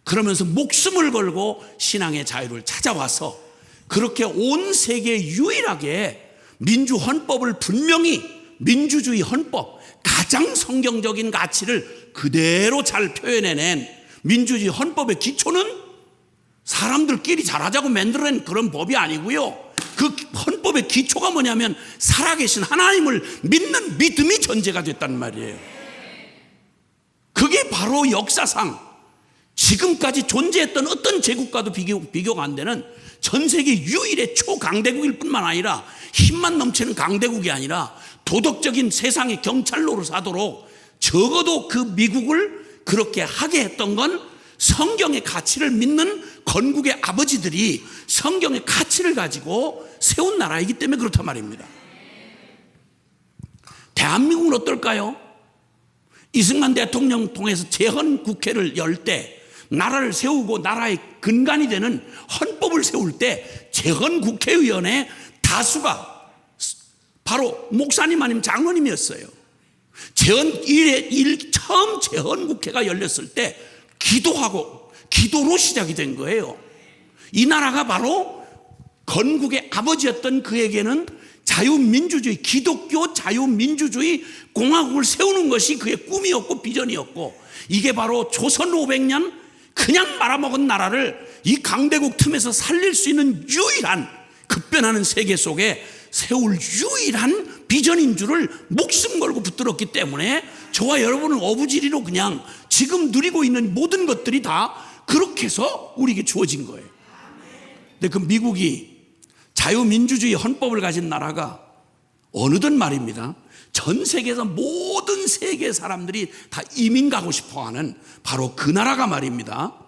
그러면서 목숨을 걸고 신앙의 자유를 찾아와서 그렇게 온 세계에 유일하게 민주 헌법을 분명히, 민주주의 헌법, 가장 성경적인 가치를 그대로 잘 표현해낸 민주주의 헌법의 기초는 사람들끼리 잘하자고 만들어낸 그런 법이 아니고요. 그 헌법의 기초가 뭐냐면 살아계신 하나님을 믿는 믿음이 전제가 됐단 말이에요. 그게 바로 역사상 지금까지 존재했던 어떤 제국과도 비교가 안 되는 전 세계 유일의 초강대국일 뿐만 아니라 힘만 넘치는 강대국이 아니라 도덕적인 세상의 경찰로로 사도록 적어도 그 미국을 그렇게 하게 했던 건 성경의 가치를 믿는 건국의 아버지들이 성경의 가치를 가지고 세운 나라이기 때문에 그렇단 말입니다. 대한민국은 어떨까요? 이승만 대통령 통해서 재헌국회를 열 때, 나라를 세우고 나라의 근간이 되는 헌법을 세울 때 재헌국회의원의 다수가 바로 목사님 아니면 장로님이었어요. 처음 재헌국회가 열렸을 때 기도로 시작이 된 거예요. 이 나라가 바로 건국의 아버지였던 그에게는 자유민주주의, 기독교 자유민주주의 공화국을 세우는 것이 그의 꿈이었고 비전이었고, 이게 바로 조선 500년 그냥 말아먹은 나라를 이 강대국 틈에서 살릴 수 있는 유일한, 급변하는 세계 속에 세울 유일한 비전인 줄을 목숨 걸고 붙들었기 때문에 저와 여러분은 어부지리로 그냥 지금 누리고 있는 모든 것들이 다 그렇게 해서 우리에게 주어진 거예요. 근데 그 미국이 자유민주주의 헌법을 가진 나라가 어느덧 말입니다, 전 세계에서 모든 세계 사람들이 다 이민 가고 싶어하는 바로 그 나라가 말입니다,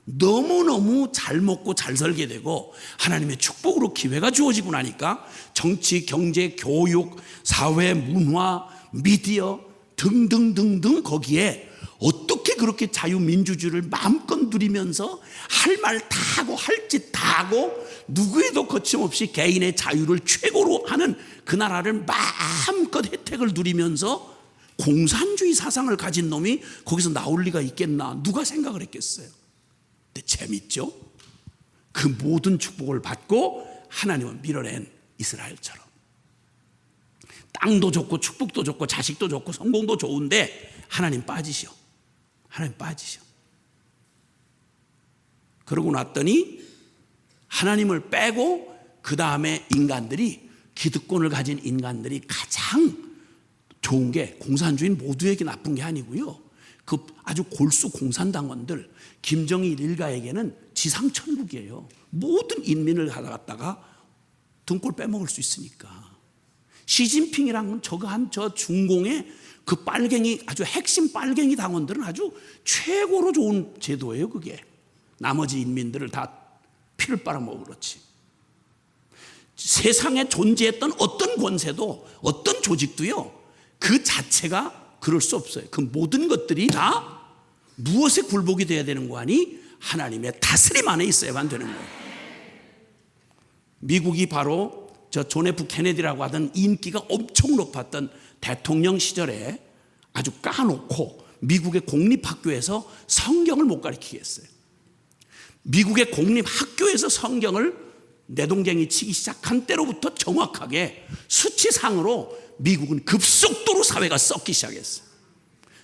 너무너무 잘 먹고 잘 살게 되고 하나님의 축복으로 기회가 주어지고 나니까 정치, 경제, 교육, 사회, 문화, 미디어 등등등등 거기에 어떻게 그렇게 자유민주주의를 마음껏 누리면서 할 말 다 하고 할 짓 다 하고 누구에도 거침없이 개인의 자유를 최고로 하는 그 나라를 마음껏 혜택을 누리면서 공산주의 사상을 가진 놈이 거기서 나올 리가 있겠나, 누가 생각을 했겠어요. 근데 재밌죠? 그 모든 축복을 받고 하나님은 밀어낸 이스라엘처럼 땅도 좋고 축복도 좋고 자식도 좋고 성공도 좋은데 하나님 빠지셔. 하나님 빠지셔. 그러고 났더니 하나님을 빼고 그 다음에 인간들이, 기득권을 가진 인간들이 가장 좋은 게, 공산주의는 모두에게 나쁜 게 아니고요, 그 아주 골수 공산당원들, 김정일 일가에게는 지상천국이에요. 모든 인민을 갖다가 등골 빼먹을 수 있으니까. 시진핑이랑 저 중공의 그 빨갱이, 아주 핵심 빨갱이 당원들은 아주 최고로 좋은 제도예요. 그게 나머지 인민들을 다 피를 빨아먹어 그렇지. 세상에 존재했던 어떤 권세도 어떤 조직도요, 그 자체가 그럴 수 없어요. 그 모든 것들이 다 무엇에 굴복이 돼야 되는 거 아니? 하나님의 다스림 안에 있어야만 되는 거예요. 미국이 바로 저 존 F 케네디라고 하던 인기가 엄청 높았던 대통령 시절에 아주 까놓고 미국의 공립학교에서 성경을 못 가르치게 했어요. 미국의 공립학교에서 성경을 내동댕이 치기 시작한 때로부터 정확하게 수치상으로 미국은 급속도로 사회가 썩기 시작했어요.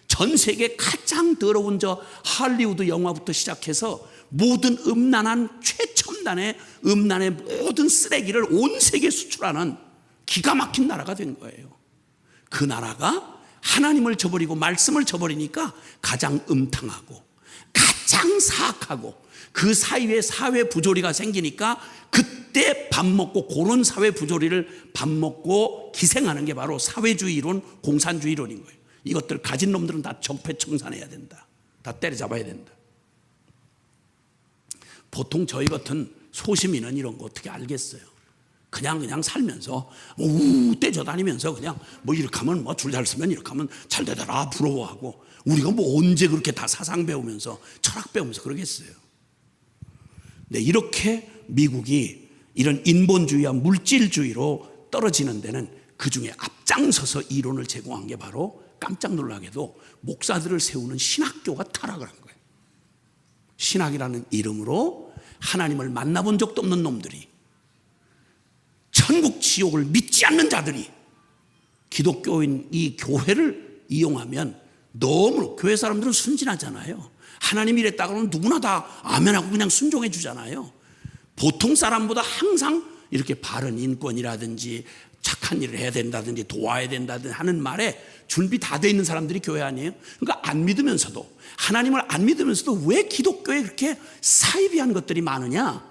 전 세계 가장 더러운 저 할리우드 영화부터 시작해서 모든 음란한 최첨단의 음란의 모든 쓰레기를 온 세계에 수출하는 기가 막힌 나라가 된 거예요. 그 나라가 하나님을 저버리고 말씀을 저버리니까 가장 음탕하고 가장 사악하고 그 사이에 사회 부조리가 생기니까 그때 밥 먹고, 그런 사회 부조리를 밥 먹고 기생하는 게 바로 사회주의 이론, 공산주의 이론인 거예요. 이것들 가진 놈들은 다 적폐청산해야 된다. 다 때려잡아야 된다. 보통 저희 같은 소시민은 이런 거 어떻게 알겠어요? 그냥 살면서 떼져 다니면서 그냥 뭐 이렇게 하면 뭐 줄 잘 쓰면 이렇게 하면 잘 되더라 부러워하고, 우리가 뭐 언제 그렇게 다 사상 배우면서 철학 배우면서 그러겠어요. 네, 이렇게 미국이 이런 인본주의와 물질주의로 떨어지는 데는 그 중에 앞장서서 이론을 제공한 게 바로 깜짝 놀라게도 목사들을 세우는 신학교가 타락을 한 거예요. 신학이라는 이름으로 하나님을 만나본 적도 없는 놈들이, 천국 지옥을 믿지 않는 자들이 기독교인 이 교회를 이용하면, 너무 교회 사람들은 순진하잖아요. 하나님이 이랬다 그러면 누구나 다 아멘하고 그냥 순종해 주잖아요. 보통 사람보다 항상 이렇게 바른 인권이라든지 착한 일을 해야 된다든지 도와야 된다든지 하는 말에 준비 다 돼 있는 사람들이 교회 아니에요? 그러니까 안 믿으면서도, 하나님을 안 믿으면서도 왜 기독교에 그렇게 사이비한 것들이 많으냐?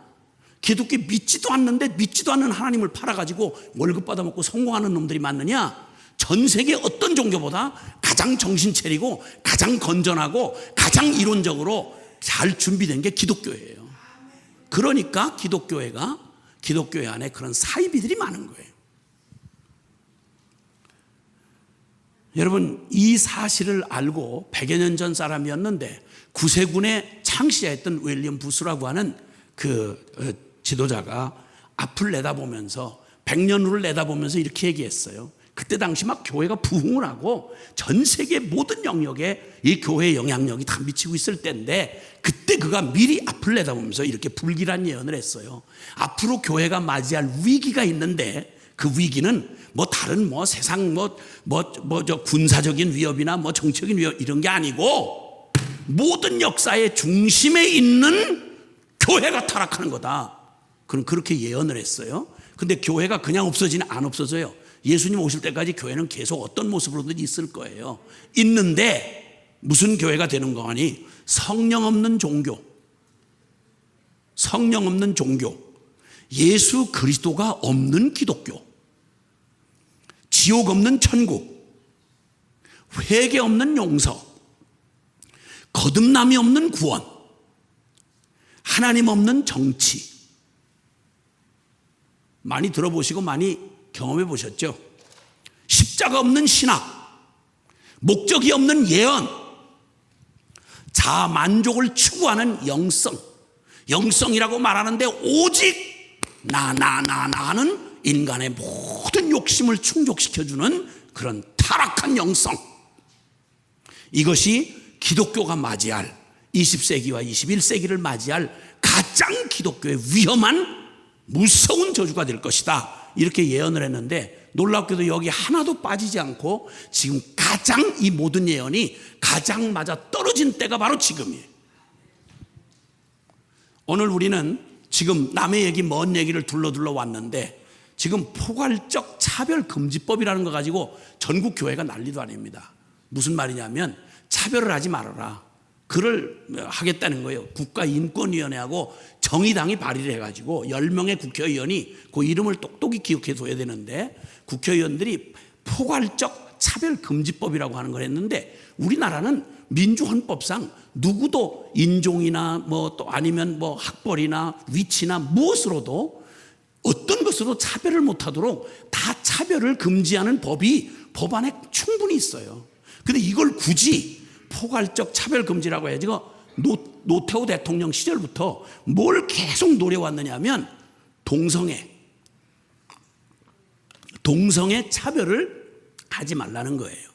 기독교 믿지도 않는데 믿지도 않는 하나님을 팔아가지고 월급 받아먹고 성공하는 놈들이 많느냐? 전 세계 어떤 종교보다 가장 정신 차리고 가장 건전하고 가장 이론적으로 잘 준비된 게 기독교예요. 그러니까 기독교회 안에 그런 사이비들이 많은 거예요. 여러분, 이 사실을 알고 100여 년 전 사람이었는데 구세군의 창시자였던 윌리엄 부스라고 하는 그 지도자가 앞을 내다보면서 100년 후를 내다보면서 이렇게 얘기했어요. 그때 당시 막 교회가 부흥을 하고 전 세계 모든 영역에 이 교회의 영향력이 다 미치고 있을 때인데, 그때 그가 미리 앞을 내다보면서 이렇게 불길한 예언을 했어요. 앞으로 교회가 맞이할 위기가 있는데, 그 위기는 뭐 다른 뭐 세상 저 군사적인 위협이나 뭐 정치적인 위협 이런 게 아니고, 모든 역사의 중심에 있는 교회가 타락하는 거다. 그럼 그렇게 예언을 했어요. 근데 교회가 그냥 없어지는 안 없어져요. 예수님 오실 때까지 교회는 계속 어떤 모습으로든 있을 거예요. 있는데 무슨 교회가 되는 거 아니? 성령 없는 종교, 성령 없는 종교, 예수 그리스도가 없는 기독교, 지옥 없는 천국, 회개 없는 용서, 거듭남이 없는 구원, 하나님 없는 정치. 많이 들어보시고 많이 경험해 보셨죠? 십자가 없는 신학, 목적이 없는 예언, 자아 만족을 추구하는 영성. 영성이라고 말하는데 오직 나는 인간의 모든 욕심을 충족시켜주는 그런 타락한 영성. 이것이 기독교가 맞이할 20세기와 21세기를 맞이할 가장 기독교의 위험한 무서운 저주가 될 것이다. 이렇게 예언을 했는데, 놀랍게도 여기 하나도 빠지지 않고 지금 가장 이 모든 예언이 가장 맞아 떨어진 때가 바로 지금이에요. 오늘 우리는 지금 남의 얘기 먼 얘기를 둘러 왔는데, 지금 포괄적 차별금지법이라는 거 가지고 전국 교회가 난리도 아닙니다. 무슨 말이냐면 차별을 하지 말아라, 그를 하겠다는 거예요. 국가인권위원회하고 정의당이 발의를 해가지고 10명의 국회의원이 그 이름을 똑똑히 기억해 둬야 되는데, 국회의원들이 포괄적 차별금지법이라고 하는 걸 했는데, 우리나라는 민주헌법상 누구도 인종이나 뭐 또 아니면 뭐 학벌이나 위치나 무엇으로도 어떤 것으로도 차별을 못하도록 다 차별을 금지하는 법이 법안에 충분히 있어요. 근데 이걸 굳이 포괄적 차별금지라고 해야지, 노태우 대통령 시절부터 뭘 계속 노려왔느냐 하면 동성애 차별을 하지 말라는 거예요.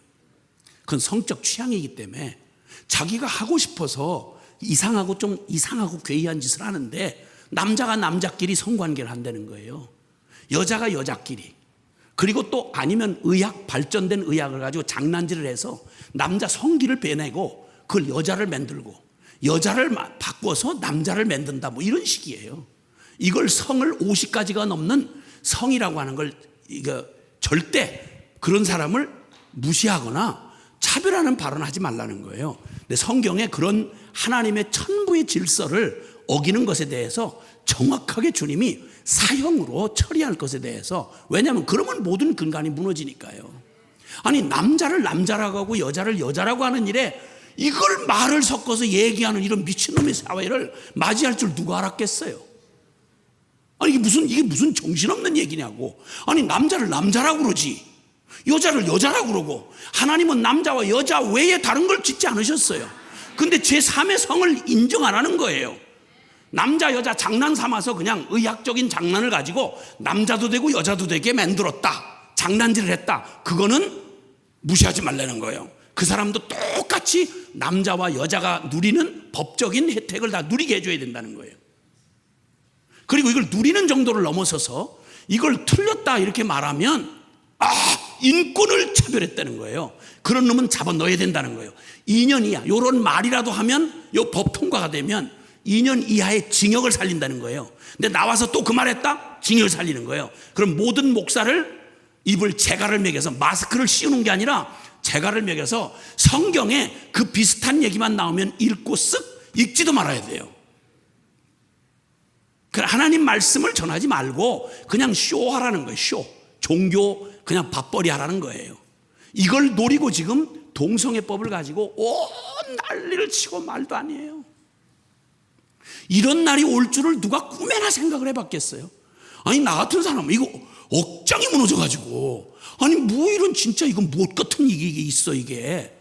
그건 성적 취향이기 때문에 자기가 하고 싶어서 좀 이상하고 괴이한 짓을 하는데, 남자가 남자끼리 성관계를 한다는 거예요. 여자가 여자끼리. 그리고 또 아니면 발전된 의학을 가지고 장난질을 해서 남자 성기를 빼내고 그걸 여자를 만들고, 여자를 바꿔서 남자를 만든다, 뭐 이런 식이에요. 이걸 성을 50가지가 넘는 성이라고 하는 걸, 이거 절대 그런 사람을 무시하거나 차별하는 발언을 하지 말라는 거예요. 근데 성경에 그런 하나님의 천부의 질서를 어기는 것에 대해서 정확하게 주님이 사형으로 처리할 것에 대해서, 왜냐하면 그러면 모든 근간이 무너지니까요. 아니, 남자를 남자라고 하고 여자를 여자라고 하는 일에 이걸 말을 섞어서 얘기하는 이런 미친놈의 사회를 맞이할 줄 누가 알았겠어요? 아니, 이게 무슨 정신없는 얘기냐고. 아니, 남자를 남자라고 그러지, 여자를 여자라고 그러고, 하나님은 남자와 여자 외에 다른 걸 짓지 않으셨어요. 근데 제3의 성을 인정 안 하는 거예요. 남자 여자 장난 삼아서 그냥 의학적인 장난을 가지고 남자도 되고 여자도 되게 만들었다, 장난질을 했다, 그거는 무시하지 말라는 거예요. 그 사람도 똑같이 남자와 여자가 누리는 법적인 혜택을 다 누리게 해줘야 된다는 거예요. 그리고 이걸 누리는 정도를 넘어서서 이걸 틀렸다 이렇게 말하면 인권을 차별했다는 거예요. 그런 놈은 잡아 넣어야 된다는 거예요. 2년 이하 이런 말이라도 하면 이 법 통과가 되면 2년 이하의 징역을 살린다는 거예요. 근데 나와서 또 그 말했다? 징역을 살리는 거예요. 그럼 모든 목사를 입을 재갈을 매겨서, 마스크를 씌우는 게 아니라 재갈을 매겨서 성경에 그 비슷한 얘기만 나오면 읽고 쓱 읽지도 말아야 돼요. 하나님 말씀을 전하지 말고 그냥 쇼하라는 거예요. 쇼, 종교 그냥 밥벌이 하라는 거예요. 이걸 노리고 지금 동성애법을 가지고 온 난리를 치고 말도 아니에요. 이런 날이 올 줄을 누가 꿈에나 생각을 해봤겠어요? 아니, 나 같은 사람은 이거 억장이 무너져가지고, 아니 뭐 이런 진짜 이거 못 같은 이게 있어 이게.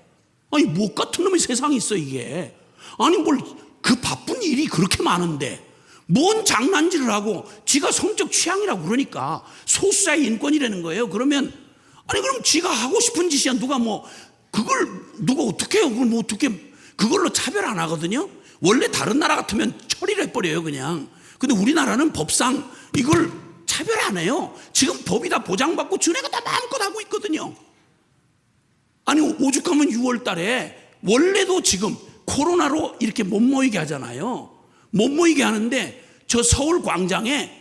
아니 못 같은 놈의 세상이 있어 이게. 아니 뭘 그 바쁜 일이 그렇게 많은데 뭔 장난질을 하고 지가 성적 취향이라고 그러니까 소수자의 인권이라는 거예요. 그러면 아니 그럼 지가 하고 싶은 짓이야. 누가 어떻게 해요? 그걸 뭐 어떻게 그걸로 차별 안 하거든요. 원래 다른 나라 같으면 처리를 해버려요 그냥. 근데 우리나라는 법상 이걸 차별 안 해요. 지금 법이 다 보장받고 전에가 다 마음껏 하고 있거든요. 아니 오죽하면 6월 달에 원래도 지금 코로나로 이렇게 못 모이게 하잖아요. 못 모이게 하는데 저 서울 광장에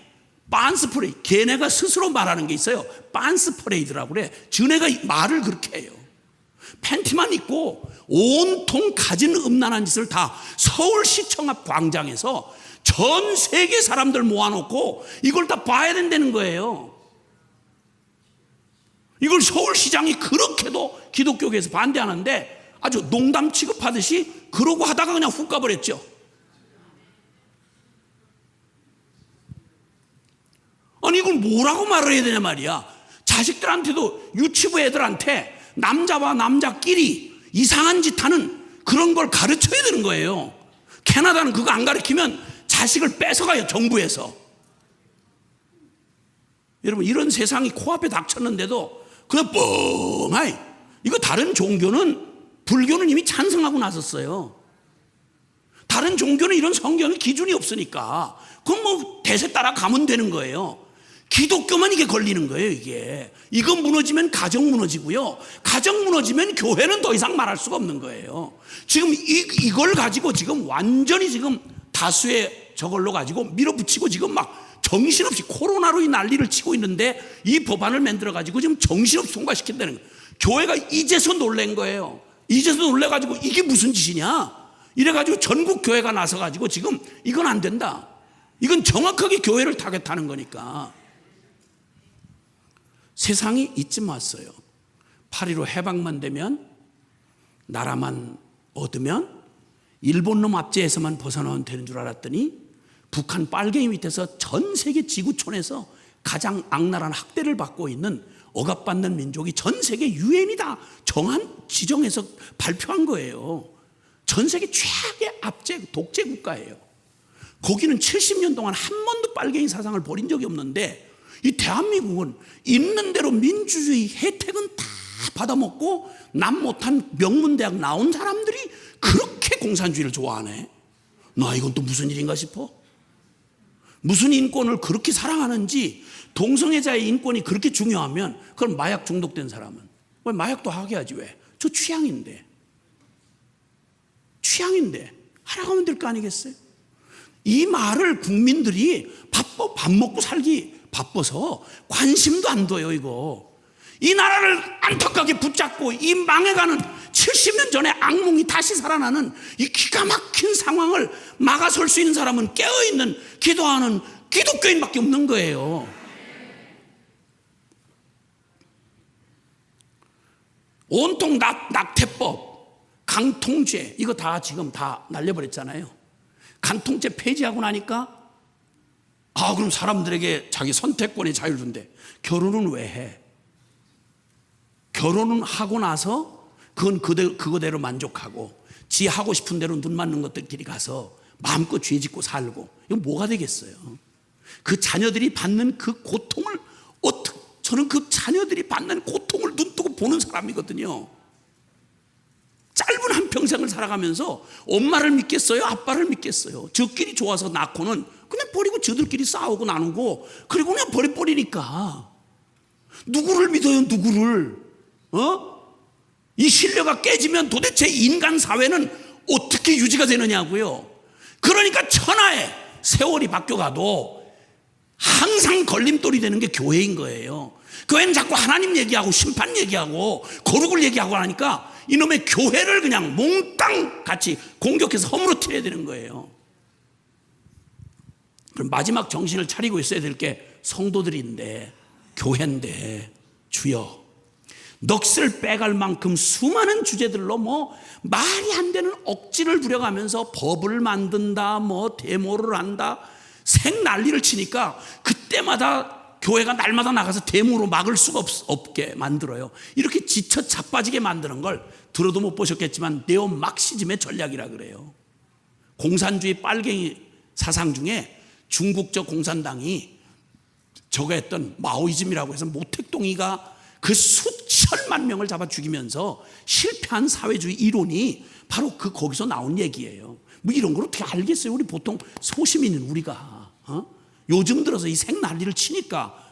빤스 퍼레이드, 걔네가 스스로 말하는 게 있어요. 빤스 퍼레이드라고 그래. 전에가 말을 그렇게 해요. 팬티만 입고 온통 가진 음란한 짓을 다 서울시청 앞 광장에서 전 세계 사람들 모아놓고 이걸 다 봐야 된다는 거예요. 이걸 서울시장이 그렇게도 기독교계에서 반대하는데 아주 농담 취급하듯이 그러고 하다가 그냥 훅 가버렸죠. 아니 이걸 뭐라고 말을 해야 되냐 말이야. 자식들한테도 유치부 애들한테 남자와 남자끼리 이상한 짓 하는 그런 걸 가르쳐야 되는 거예요. 캐나다는 그거 안 가르치면 자식을 뺏어가요 정부에서. 여러분 이런 세상이 코앞에 닥쳤는데도 그냥 뻥하이 이거 다른 종교는 불교는 이미 찬성하고 나섰어요. 다른 종교는 이런 성경의 기준이 없으니까 그건 뭐 대세 따라 가면 되는 거예요. 기독교만 이게 걸리는 거예요. 이거 무너지면 가정 무너지고요. 가정 무너지면 교회는 더 이상 말할 수가 없는 거예요. 지금 이걸 가지고 지금 완전히 지금 다수의 저걸로 가지고 밀어붙이고 지금 막 정신없이 코로나로 이 난리를 치고 있는데 이 법안을 만들어 가지고 지금 정신없이 통과시킨다는 거예요. 교회가 이제서 놀란 거예요. 이제서 놀래가지고 이게 무슨 짓이냐 이래가지고 전국 교회가 나서가지고 지금 이건 안 된다. 이건 정확하게 교회를 타겟하는 거니까. 세상이 이쯤 왔어요. 8.15 해방만 되면 나라만 얻으면 일본 놈 압제에서만 벗어나면 되는 줄 알았더니 북한 빨갱이 밑에서 전 세계 지구촌에서 가장 악랄한 학대를 받고 있는 억압받는 민족이 전 세계 유엔이 다 지정해서 발표한 거예요. 전 세계 최악의 독재 국가예요. 거기는 70년 동안 한 번도 빨갱이 사상을 벌인 적이 없는데 이 대한민국은 있는 대로 민주주의 혜택은 다 받아먹고 남 못한 명문대학 나온 사람들이 그렇게 공산주의를 좋아하네. 나 이건 또 무슨 일인가 싶어. 무슨 인권을 그렇게 사랑하는지. 동성애자의 인권이 그렇게 중요하면 그럼 마약 중독된 사람은 왜 마약도 하게 하지 왜? 저 취향인데 하라고 하면 될 거 아니겠어요? 이 말을 국민들이 밥 먹고 살기 바빠서 관심도 안 둬요. 이 나라를 안타깝게 붙잡고 이 망해가는 70년 전에 악몽이 다시 살아나는 이 기가 막힌 상황을 막아설 수 있는 사람은 깨어있는 기도하는 기독교인밖에 없는 거예요. 온통 낙태법, 강통죄 이거 다 지금 다 날려버렸잖아요. 강통죄 폐지하고 나니까 그럼 사람들에게 자기 선택권의 자유를 준대. 결혼은 왜 해? 결혼은 하고 나서 그건 그거대로 만족하고 지 하고 싶은 대로 눈 맞는 것들끼리 가서 마음껏 죄 짓고 살고 이건 뭐가 되겠어요? 그 자녀들이 받는 그 고통을 저는 그 자녀들이 받는 고통을 눈뜨고 보는 사람이거든요. 짧은 한평생을 살아가면서 엄마를 믿겠어요? 아빠를 믿겠어요? 저끼리 좋아서 낳고는 그냥 버리고 저들끼리 싸우고 나누고 그리고 그냥 버려버리니까 누구를 믿어요? 누구를? 이 신뢰가 깨지면 도대체 인간 사회는 어떻게 유지가 되느냐고요. 그러니까 천하의 세월이 바뀌어가도 항상 걸림돌이 되는 게 교회인 거예요. 교회는 자꾸 하나님 얘기하고 심판 얘기하고 거룩을 얘기하고 하니까 이놈의 교회를 그냥 몽땅 같이 공격해서 허물어뜨려야 되는 거예요. 그럼 마지막 정신을 차리고 있어야 될 게 성도들인데 교회인데 주여 넋을 빼갈 만큼 수많은 주제들로 말이 안 되는 억지를 부려가면서 법을 만든다 데모를 한다 생난리를 치니까 그때마다 교회가 날마다 나가서 데모로 막을 수가 없게 만들어요. 이렇게 지쳐 자빠지게 만드는 걸 들어도 못 보셨겠지만 네오막시즘의 전략이라 그래요. 공산주의 빨갱이 사상 중에 중국 저 공산당이 저거 했던 마오이즘이라고 해서 모택동이가 그 수천만 명을 잡아 죽이면서 실패한 사회주의 이론이 바로 그 거기서 나온 얘기예요. 뭐 이런 걸 어떻게 알겠어요? 우리 보통 소시민인 우리가 요즘 들어서 이 생 난리를 치니까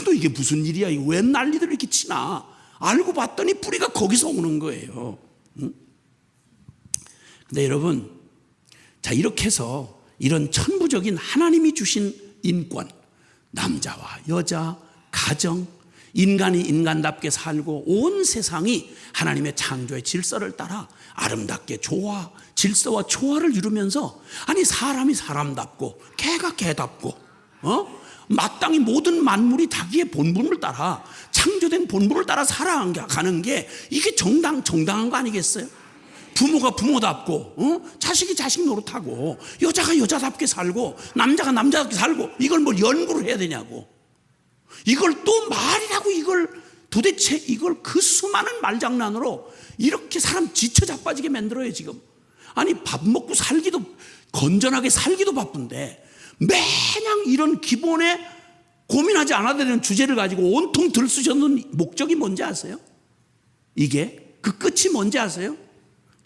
너 이게 무슨 일이야? 이거 왜 난리들 이렇게 치나? 알고 봤더니 뿌리가 거기서 오는 거예요. 근데 여러분, 자 이렇게 해서 이런 천부적인 하나님이 주신 인권, 남자와 여자, 가정, 인간이 인간답게 살고 온 세상이 하나님의 창조의 질서를 따라 아름답게 조화, 질서와 조화를 이루면서 아니 사람이 사람답고 개가 개답고 마땅히 모든 만물이 자기의 본분을 따라 창조된 본분을 따라 살아가는 게 이게 정당한 거 아니겠어요? 부모가 부모답고 자식이 자식 노릇하고 여자가 여자답게 살고 남자가 남자답게 살고 이걸 뭘 연구를 해야 되냐고. 이걸 또 말이라고 이걸 도대체 이걸 그 수많은 말장난으로 이렇게 사람 지쳐 자빠지게 만들어요 지금. 아니 밥 먹고 살기도 건전하게 살기도 바쁜데 매냥 이런 기본에 고민하지 않아도 되는 주제를 가지고 온통 들쑤셨는 목적이 뭔지 아세요? 이게 그 끝이 뭔지 아세요?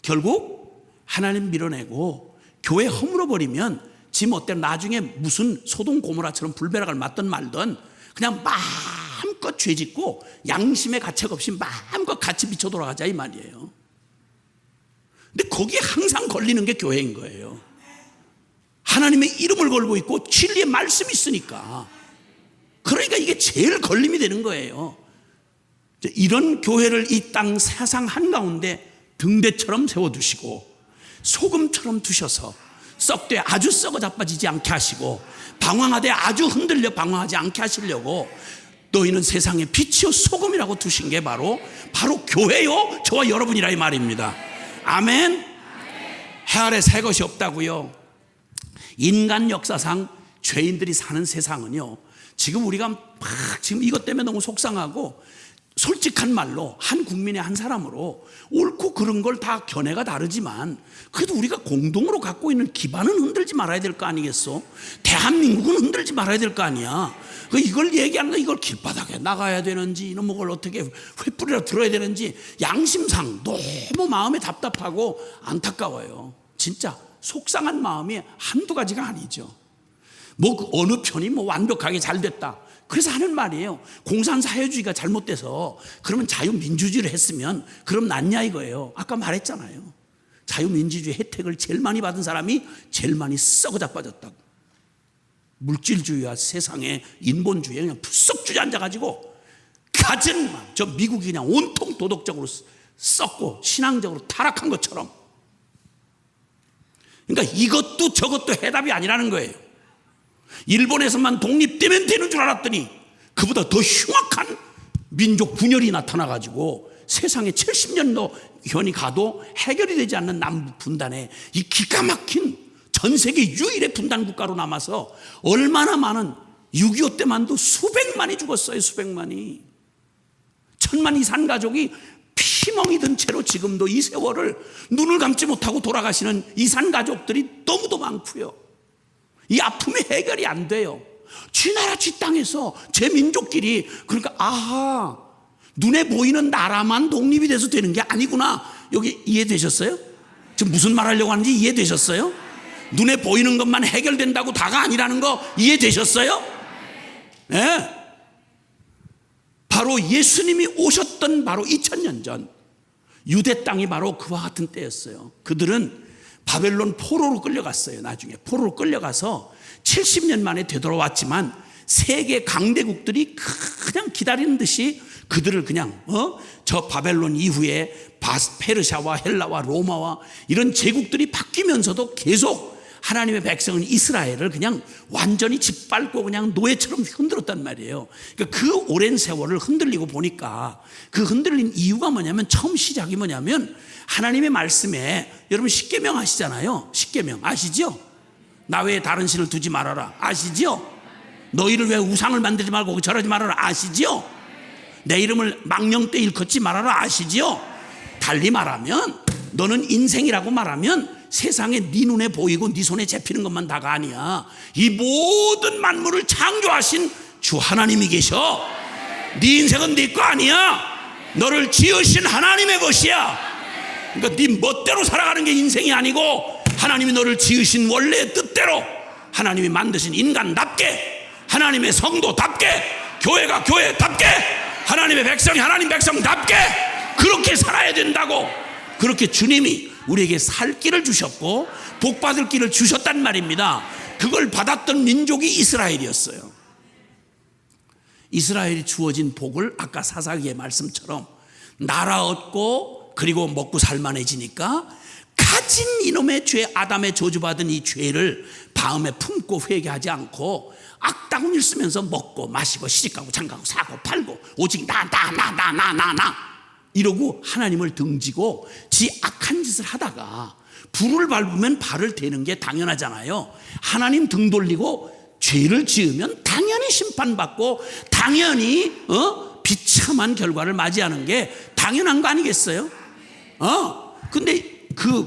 결국 하나님 밀어내고 교회 허물어버리면 지 멋대로 나중에 무슨 소돔 고모라처럼 불벼락을 맞든 말든 그냥 마음껏 죄짓고 양심의 가책 없이 마음껏 같이 미쳐 돌아가자 이 말이에요. 근데 거기에 항상 걸리는 게 교회인 거예요. 하나님의 이름을 걸고 있고 진리의 말씀이 있으니까. 그러니까 이게 제일 걸림이 되는 거예요. 이런 교회를 이 땅 세상 한가운데 등대처럼 세워두시고 소금처럼 두셔서 썩되 아주 썩어 자빠지지 않게 하시고 방황하되 아주 흔들려 방황하지 않게 하시려고 너희는 세상의 빛이요 소금이라고 두신 게 바로 교회요 저와 여러분이라 이 말입니다. 아멘. 해 아래 새 것이 없다고요. 인간 역사상 죄인들이 사는 세상은요 지금 우리가 막 지금 이것 때문에 너무 속상하고 솔직한 말로 한 국민의 한 사람으로 옳고 그른 걸 다 견해가 다르지만 그래도 우리가 공동으로 갖고 있는 기반은 흔들지 말아야 될 거 아니겠어? 대한민국은 흔들지 말아야 될 거 아니야. 이걸 얘기하는 거 이걸 길바닥에 나가야 되는지 이놈의 걸 어떻게 횃불이라 들어야 되는지 양심상 너무 마음이 답답하고 안타까워요. 진짜 속상한 마음이 한두 가지가 아니죠. 뭐 어느 편이 뭐 완벽하게 잘 됐다 그래서 하는 말이에요. 공산사회주의가 잘못돼서 그러면 자유민주주의를 했으면 그럼 낫냐 이거예요. 아까 말했잖아요. 자유민주주의 혜택을 제일 많이 받은 사람이 제일 많이 썩어 자빠졌다고. 물질주의와 세상의 인본주의에 그냥 푸석 주저앉아가지고 가진 저 미국이 그냥 온통 도덕적으로 썩고 신앙적으로 타락한 것처럼. 그러니까 이것도 저것도 해답이 아니라는 거예요. 일본에서만 독립되면 되는 줄 알았더니 그보다 더 흉악한 민족 분열이 나타나가지고 세상에 70년도 현이 가도 해결이 되지 않는 남북 분단에 이 기가 막힌 전 세계 유일의 분단 국가로 남아서 얼마나 많은 6.25 때만도 수백만이 죽었어요. 수백만이. 천만 이산 가족이 피멍이 든 채로 지금도 이 세월을 눈을 감지 못하고 돌아가시는 이산 가족들이 너무도 많고요. 이 아픔이 해결이 안 돼요. 지 나라 지 땅에서 제 민족끼리 그러니까 아하 눈에 보이는 나라만 독립이 돼서 되는 게 아니구나. 여기 이해되셨어요? 지금 무슨 말 하려고 하는지 이해되셨어요? 눈에 보이는 것만 해결된다고 다가 아니라는 거 이해되셨어요? 네. 바로 예수님이 오셨던 바로 2000년 전 유대 땅이 바로 그와 같은 때였어요. 그들은 바벨론 포로로 끌려갔어요. 나중에 포로로 끌려가서 70년 만에 되돌아왔지만 세계 강대국들이 그냥 기다리는 듯이 그들을 그냥 저 바벨론 이후에 페르시아와 헬라와 로마와 이런 제국들이 바뀌면서도 계속 하나님의 백성은 이스라엘을 그냥 완전히 짓밟고 그냥 노예처럼 흔들었단 말이에요. 그러니까 그 오랜 세월을 흔들리고 보니까 그 흔들린 이유가 뭐냐면 처음 시작이 뭐냐면 하나님의 말씀에 여러분 십계명 아시잖아요. 십계명 아시죠? 나 외에 다른 신을 두지 말아라 아시죠? 너희를 왜 우상을 만들지 말고 절하지 말아라 아시죠? 내 이름을 망령되 일컫지 말아라 아시죠? 달리 말하면 너는 인생이라고 말하면 세상에 네 눈에 보이고 네 손에 잡히는 것만 다가 아니야. 이 모든 만물을 창조하신 주 하나님이 계셔. 네 인생은 네 거 아니야. 너를 지으신 하나님의 것이야. 그러니까 네 멋대로 살아가는 게 인생이 아니고 하나님이 너를 지으신 원래의 뜻대로, 하나님이 만드신 인간답게, 하나님의 성도답게, 교회가 교회답게, 하나님의 백성이 하나님 백성답게 그렇게 살아야 된다고. 그렇게 주님이 우리에게 살 길을 주셨고 복받을 길을 주셨단 말입니다. 그걸 받았던 민족이 이스라엘이었어요. 이스라엘이 주어진 복을 아까 사사기의 말씀처럼 나라 얻고 그리고 먹고 살만해지니까 가진 이놈의 죄, 아담의 저주받은 이 죄를 마음에 품고 회개하지 않고 악다구니를 쓰면서 먹고 마시고 시집가고 장가고 사고 팔고 오직 나 이러고 하나님을 등지고 지 악한 짓을 하다가 불을 밟으면 발을 대는 게 당연하잖아요. 하나님 등 돌리고 죄를 지으면 당연히 심판받고 당연히 비참한 결과를 맞이하는 게 당연한 거 아니겠어요? 근데 그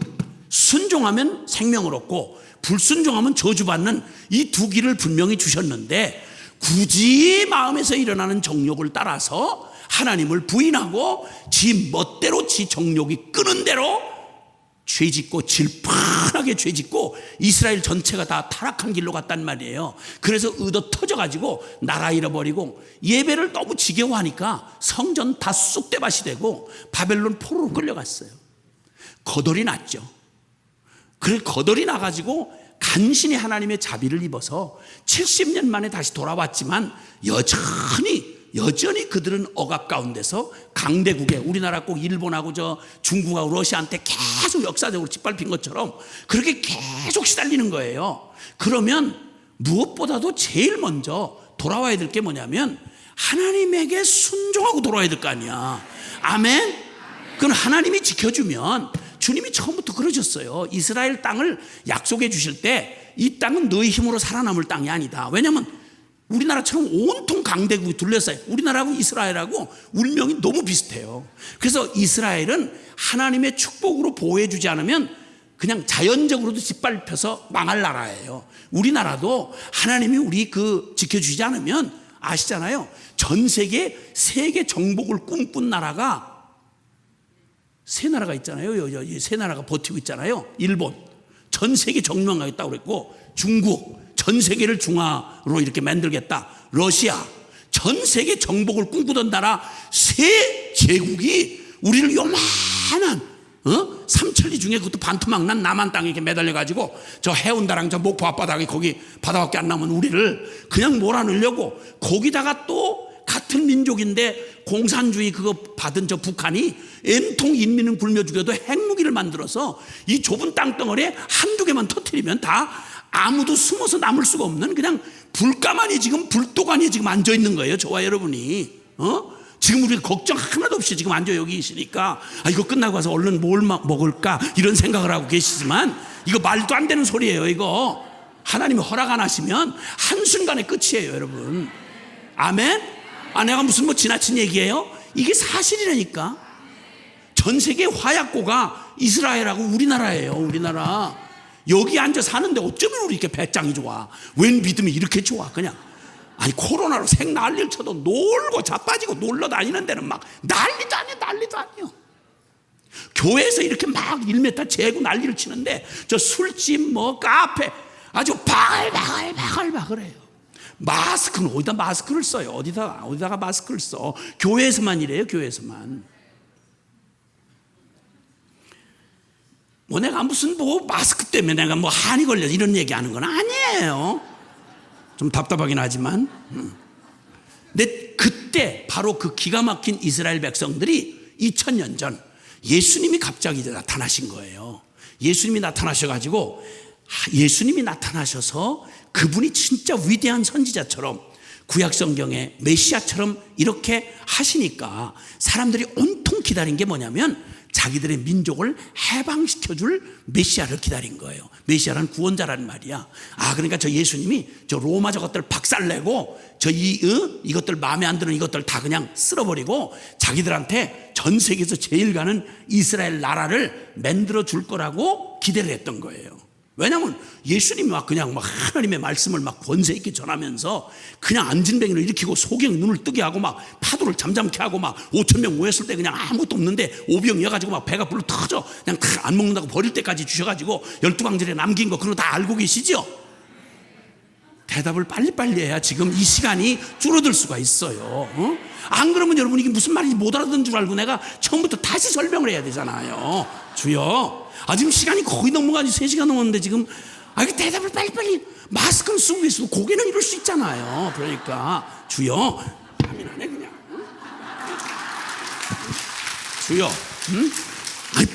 순종하면 생명을 얻고 불순종하면 저주받는 이 두 길을 분명히 주셨는데 굳이 마음에서 일어나는 정욕을 따라서 하나님을 부인하고 지 멋대로 지 정욕이 끄는 대로 죄짓고 질펀하게 죄짓고 이스라엘 전체가 다 타락한 길로 갔단 말이에요. 그래서 의도 터져가지고 나라 잃어버리고 예배를 너무 지겨워하니까 성전 다 쑥대밭이 되고 바벨론 포로로 끌려갔어요. 거덜이 났죠. 그래 거덜이 나가지고 간신히 하나님의 자비를 입어서 70년 만에 다시 돌아왔지만 여전히 그들은 억압 가운데서 강대국에, 우리나라 꼭 일본하고 저 중국하고 러시아한테 계속 역사적으로 짓밟힌 것처럼 그렇게 계속 시달리는 거예요. 그러면 무엇보다도 제일 먼저 돌아와야 될 게 뭐냐면 하나님에게 순종하고 돌아와야 될 거 아니야. 아멘? 그건 하나님이 지켜주면, 주님이 처음부터 그러셨어요. 이스라엘 땅을 약속해 주실 때 이 땅은 너희 힘으로 살아남을 땅이 아니다. 왜냐하면 우리나라처럼 온통 강대국이 둘러싸요. 우리나라하고 이스라엘하고 운명이 너무 비슷해요. 그래서 이스라엘은 하나님의 축복으로 보호해 주지 않으면 그냥 자연적으로도 짓밟혀서 망할 나라예요. 우리나라도 하나님이 우리 지켜주지 않으면 아시잖아요. 전 세계 정복을 꿈꾼 나라가 세 나라가 있잖아요. 세 나라가 버티고 있잖아요. 일본 전 세계 정명하겠다고 그랬고, 중국 전 세계를 중화로 이렇게 만들겠다. 러시아 전 세계 정복을 꿈꾸던 나라 세 제국이 우리를 요만한 삼천리 중에 그것도 반토막 난 남한 땅에 이렇게 매달려가지고 저 해운다랑 저 목포 앞바닥에 거기 바다밖에 안 남은 우리를 그냥 몰아넣으려고, 거기다가 또 같은 민족인데 공산주의 그거 받은 저 북한이 엔통 인민은 굶겨 죽여도 핵무기를 만들어서 이 좁은 땅덩어리에 한두 개만 터뜨리면 다 아무도 숨어서 남을 수가 없는 그냥 불가만이 지금 불도관이 지금 앉아 있는 거예요. 저와 여러분이 지금 우리가 걱정 하나도 없이 지금 앉아 여기 있으니까 이거 끝나고 와서 얼른 뭘 먹을까 이런 생각을 하고 계시지만 이거 말도 안 되는 소리예요. 이거 하나님이 허락 안 하시면 한순간에 끝이에요, 여러분. 아멘? 내가 무슨 지나친 얘기예요? 이게 사실이라니까. 전 세계 화약고가 이스라엘하고 우리나라예요. 우리나라 여기 앉아 사는데 어쩌면 우리 이렇게 배짱이 좋아? 웬 믿음이 이렇게 좋아? 그냥 코로나로 생 난리를 쳐도 놀고 자빠지고 놀러 다니는 데는 막 난리도 아니에요. 교회에서 이렇게 막 1m 재고 난리를 치는데 저 술집 카페 아주 바글바글해요. 마스크는 어디다 마스크를 써요? 어디다가 마스크를 써? 교회에서만 이래요. 교회에서만. 내가 무슨 마스크 때문에 내가 한이 걸려 이런 얘기하는 건 아니에요. 좀 답답하긴 하지만. 근데 그때 바로 그 기가 막힌 이스라엘 백성들이 2000년 전 예수님이 갑자기 나타나신 거예요. 예수님이 나타나셔서 그분이 진짜 위대한 선지자처럼 구약 성경의 메시아처럼 이렇게 하시니까 사람들이 온통 기다린 게 뭐냐면 자기들의 민족을 해방시켜줄 메시아를 기다린 거예요. 메시아란 구원자라는 말이야. 그러니까 저 예수님이 저 로마 저것들 박살내고 이것들 마음에 안 드는 이것들 다 그냥 쓸어버리고 자기들한테 전 세계에서 제일 가는 이스라엘 나라를 만들어 줄 거라고 기대를 했던 거예요. 왜냐하면 예수님이 막 그냥 막 하나님의 말씀을 막 권세 있게 전하면서 그냥 안진뱅이를 일으키고 소경 눈을 뜨게 하고 막 파도를 잠잠케 하고 막 5,000명 모였을 때 그냥 아무것도 없는데 오병이어가지고 막 배가 불러 터져 그냥 다 안 먹는다고 버릴 때까지 주셔가지고 12광절에 남긴 거 그런 거 다 알고 계시죠? 대답을 빨리빨리 해야 지금 이 시간이 줄어들 수가 있어요. 안 그러면 여러분 이게 무슨 말인지 못 알아듣는 줄 알고 내가 처음부터 다시 설명을 해야 되잖아요. 주여, 지금 시간이 거의 넘어가지 3시간 넘었는데 지금 그 대답을 빨리빨리 마스크는 쓰고 계셔도 고개는 이럴 수 있잖아요. 그러니까 주여, 밤이 나네 그냥. 주여,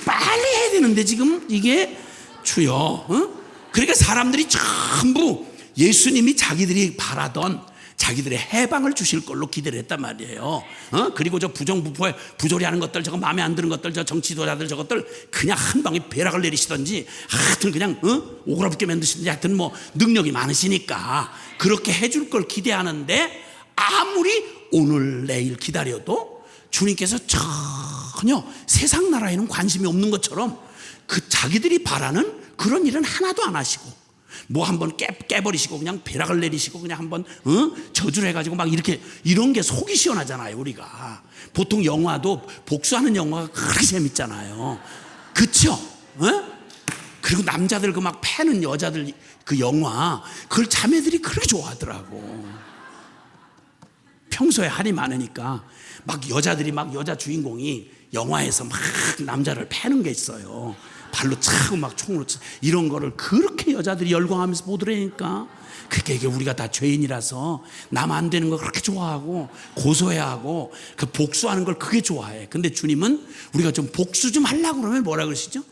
빨리 해야 되는데 지금 이게 주여. 그러니까 사람들이 전부 예수님이 자기들이 바라던 자기들의 해방을 주실 걸로 기대를 했단 말이에요. 그리고 저 부정부포에 부조리 하는 것들, 저거 마음에 안 드는 것들, 저 정치도자들 저것들 그냥 한 방에 벼락을 내리시던지 하여튼 그냥 오그라붙게 만드시든지 하여튼 뭐 능력이 많으시니까 그렇게 해줄 걸 기대하는데 아무리 오늘 내일 기다려도 주님께서 전혀 세상 나라에는 관심이 없는 것처럼 그 자기들이 바라는 그런 일은 하나도 안 하시고 뭐 한번 깨버리시고 그냥 벼락을 내리시고 그냥 한번 저주를 해가지고 막 이렇게 이런 게 속이 시원하잖아요. 우리가 보통 영화도 복수하는 영화가 그렇게 재밌잖아요. 그쵸? 그리고 남자들 그 막 패는 여자들 그 영화 그걸 자매들이 그렇게 좋아하더라고. 평소에 할이 많으니까 막 여자들이 막 여자 주인공이 영화에서 막 남자를 패는 게 있어요. 발로 차고 막 총으로 차 이런 거를 그렇게 여자들이 열광하면서 보더라니까. 그게 이게 우리가 다 죄인이라서 남 안 되는 거 그렇게 좋아하고 고소해야 하고 그 복수하는 걸 그게 좋아해. 근데 주님은 우리가 좀 복수 좀 하려고 그러면 뭐라 그러시죠?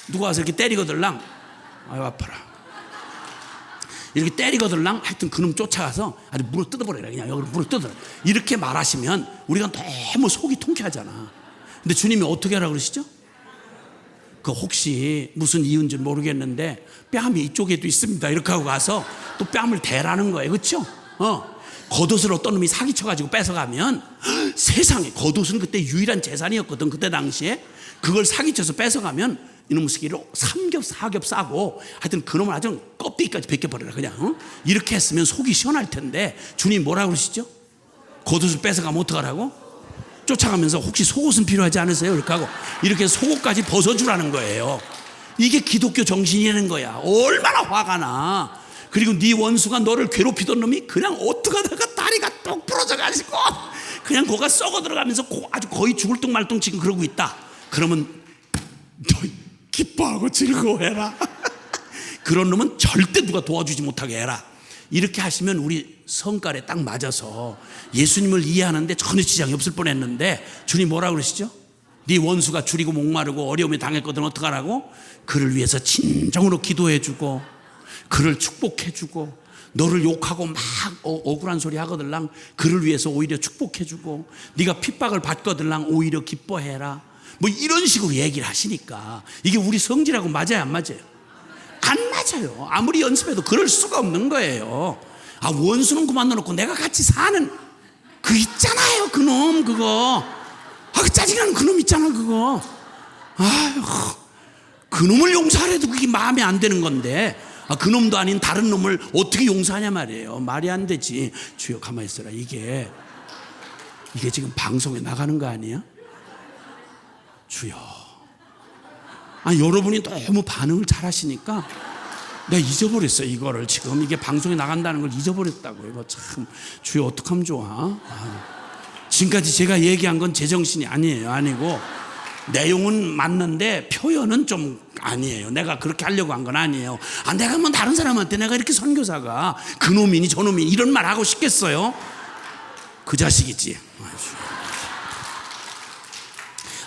누가 와서 이렇게 때리거들랑 아유 아파라 이렇게 때리거들랑 하여튼 그놈 쫓아가서 아주 물을 뜯어버려라. 그냥 여기로 물을 뜯어라 이렇게 말하시면 우리가 너무 속이 통쾌하잖아. 근데 주님이 어떻게 하라고 그러시죠? 그 혹시 무슨 이유인지 모르겠는데 뺨이 이쪽에도 있습니다 이렇게 하고 가서 또 뺨을 대라는 거예요. 그렇죠? 겉옷을 어떤 놈이 사기쳐가지고 뺏어가면 세상에 겉옷은 그때 유일한 재산이었거든. 그때 당시에 그걸 사기쳐서 뺏어가면 이놈의 새끼를 3겹 4겹 싸고 하여튼 그놈을 아주 껍데기까지 벗겨버려라 그냥. 이렇게 했으면 속이 시원할 텐데 주님 뭐라고 그러시죠? 겉옷을 뺏어가면 어떡하라고? 쫓아가면서 혹시 속옷은 필요하지 않으세요? 이렇게 하고 이렇게 속옷까지 벗어주라는 거예요. 이게 기독교 정신이라는 거야. 얼마나 화가 나. 그리고 네 원수가 너를 괴롭히던 놈이 그냥 어떡하다가 다리가 뚝 부러져가지고 그냥 거가 썩어 들어가면서 아주 거의 죽을 둥 말 둥 지금 그러고 있다. 그러면 너 기뻐하고 즐거워해라. 그런 놈은 절대 누가 도와주지 못하게 해라. 이렇게 하시면 우리 성깔에 딱 맞아서 예수님을 이해하는데 전혀 지장이 없을 뻔했는데 주님 뭐라고 그러시죠? 네 원수가 줄이고 목마르고 어려움에 당했거든 어떡하라고? 그를 위해서 진정으로 기도해주고 그를 축복해주고 너를 욕하고 막 억울한 소리 하거들랑 그를 위해서 오히려 축복해주고 네가 핍박을 받거들랑 오히려 기뻐해라. 뭐 이런 식으로 얘기를 하시니까 이게 우리 성질하고 맞아요 안 맞아요? 안 맞아요. 아무리 연습해도 그럴 수가 없는 거예요. 원수는 그만 놓고 내가 같이 사는 그 있잖아요. 그놈 그거 그 짜증나는 그놈 있잖아 그거. 아휴 그놈을 용서하래도 그게 마음에 안 드는 건데 그놈도 아닌 다른 놈을 어떻게 용서하냐 말이에요. 말이 안 되지. 주여 가만히 있어라. 이게 지금 방송에 나가는 거 아니에요? 주여. 여러분이 너무 반응을 잘 하시니까 내가 잊어버렸어요. 이거를 지금 이게 방송에 나간다는 걸 잊어버렸다고요. 이거 참 주여 어떡하면 좋아. 지금까지 제가 얘기한 건 제정신이 아니고 내용은 맞는데 표현은 좀 아니에요. 내가 그렇게 하려고 한 건 아니에요. 내가 뭐 다른 사람한테 내가 이렇게 선교사가 그놈이니 저놈이니 이런 말 하고 싶겠어요? 그 자식이지.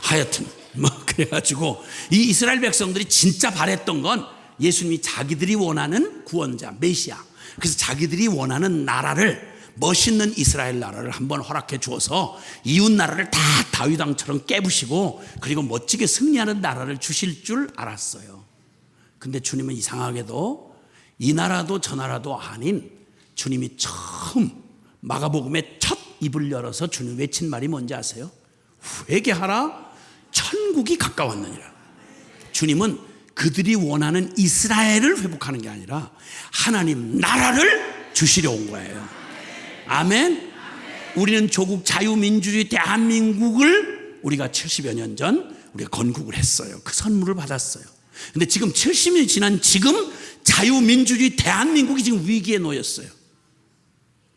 하여튼 뭐 그래가지고 이 이스라엘 백성들이 진짜 바랬던 건 예수님이 자기들이 원하는 구원자 메시아, 그래서 자기들이 원하는 나라를 멋있는 이스라엘 나라를 한번 허락해 주어서 이웃 나라를 다 다윗 왕처럼 깨부시고 그리고 멋지게 승리하는 나라를 주실 줄 알았어요. 근데 주님은 이상하게도 이 나라도 저 나라도 아닌 주님이 처음 마가복음의 첫 입을 열어서 주님 외친 말이 뭔지 아세요? 회개하라 천국이 가까웠느니라. 주님은 그들이 원하는 이스라엘을 회복하는 게 아니라 하나님 나라를 주시려 온 거예요. 아멘. 우리는 조국 자유민주주의 대한민국을 우리가 70여 년 전 우리가 건국을 했어요. 그 선물을 받았어요. 근데 지금 70년이 지난 지금 자유민주주의 대한민국이 지금 위기에 놓였어요.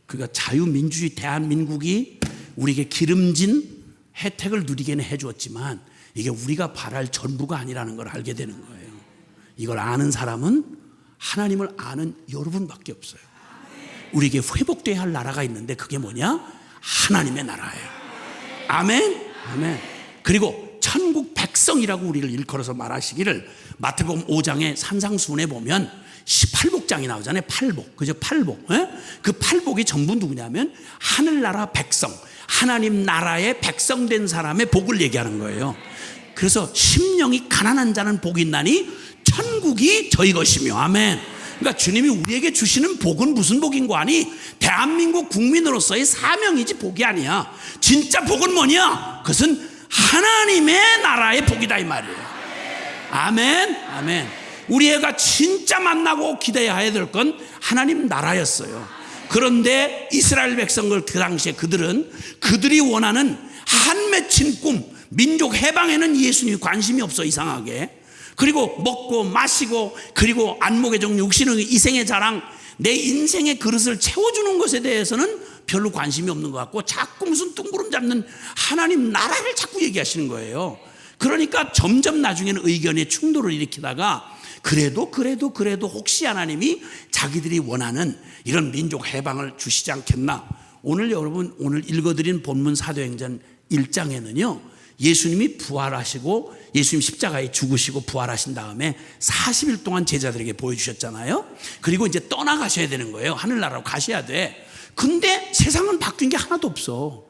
그러니까 자유민주주의 대한민국이 우리에게 기름진 혜택을 누리게는 해주었지만 이게 우리가 바랄 전부가 아니라는 걸 알게 되는 거예요. 이걸 아는 사람은 하나님을 아는 여러분밖에 없어요. 우리에게 회복돼야 할 나라가 있는데 그게 뭐냐? 하나님의 나라예요. 아멘. 아멘. 그리고 천국 백성이라고 우리를 일컬어서 말하시기를 마태복음 5장의 산상수훈에 보면 18복장이 나오잖아요. 팔복. 그죠? 팔복. 예? 그 팔복이 전부 누구냐면 하늘나라 백성, 하나님 나라의 백성 된 사람의 복을 얘기하는 거예요. 그래서 심령이 가난한 자는 복이 있나니 천국이 저희 것이며. 아멘. 그러니까 주님이 우리에게 주시는 복은 무슨 복인 거 아니? 대한민국 국민으로서의 사명이지 복이 아니야. 진짜 복은 뭐냐? 그것은 하나님의 나라의 복이다 이 말이에요. 아멘. 아멘. 우리 애가 진짜 만나고 기대해야 될 건 하나님 나라였어요. 그런데 이스라엘 백성들 그 당시에 그들이 원하는 한 맺힌 꿈, 민족 해방에는 예수님이 관심이 없어. 이상하게. 그리고 먹고 마시고 그리고 안목의 종 육신의 이생의 자랑, 내 인생의 그릇을 채워주는 것에 대해서는 별로 관심이 없는 것 같고 자꾸 무슨 뚱구름 잡는 하나님 나라를 자꾸 얘기하시는 거예요. 그러니까 점점 나중에는 의견의 충돌을 일으키다가 그래도 혹시 하나님이 자기들이 원하는 이런 민족 해방을 주시지 않겠나. 오늘 여러분 오늘 읽어드린 본문 사도행전 1장에는요 예수님이 부활하시고 예수님 십자가에 죽으시고 부활하신 다음에 40일 동안 제자들에게 보여주셨잖아요. 그리고 이제 떠나가셔야 되는 거예요. 하늘나라로 가셔야 돼. 근데 세상은 바뀐 게 하나도 없어.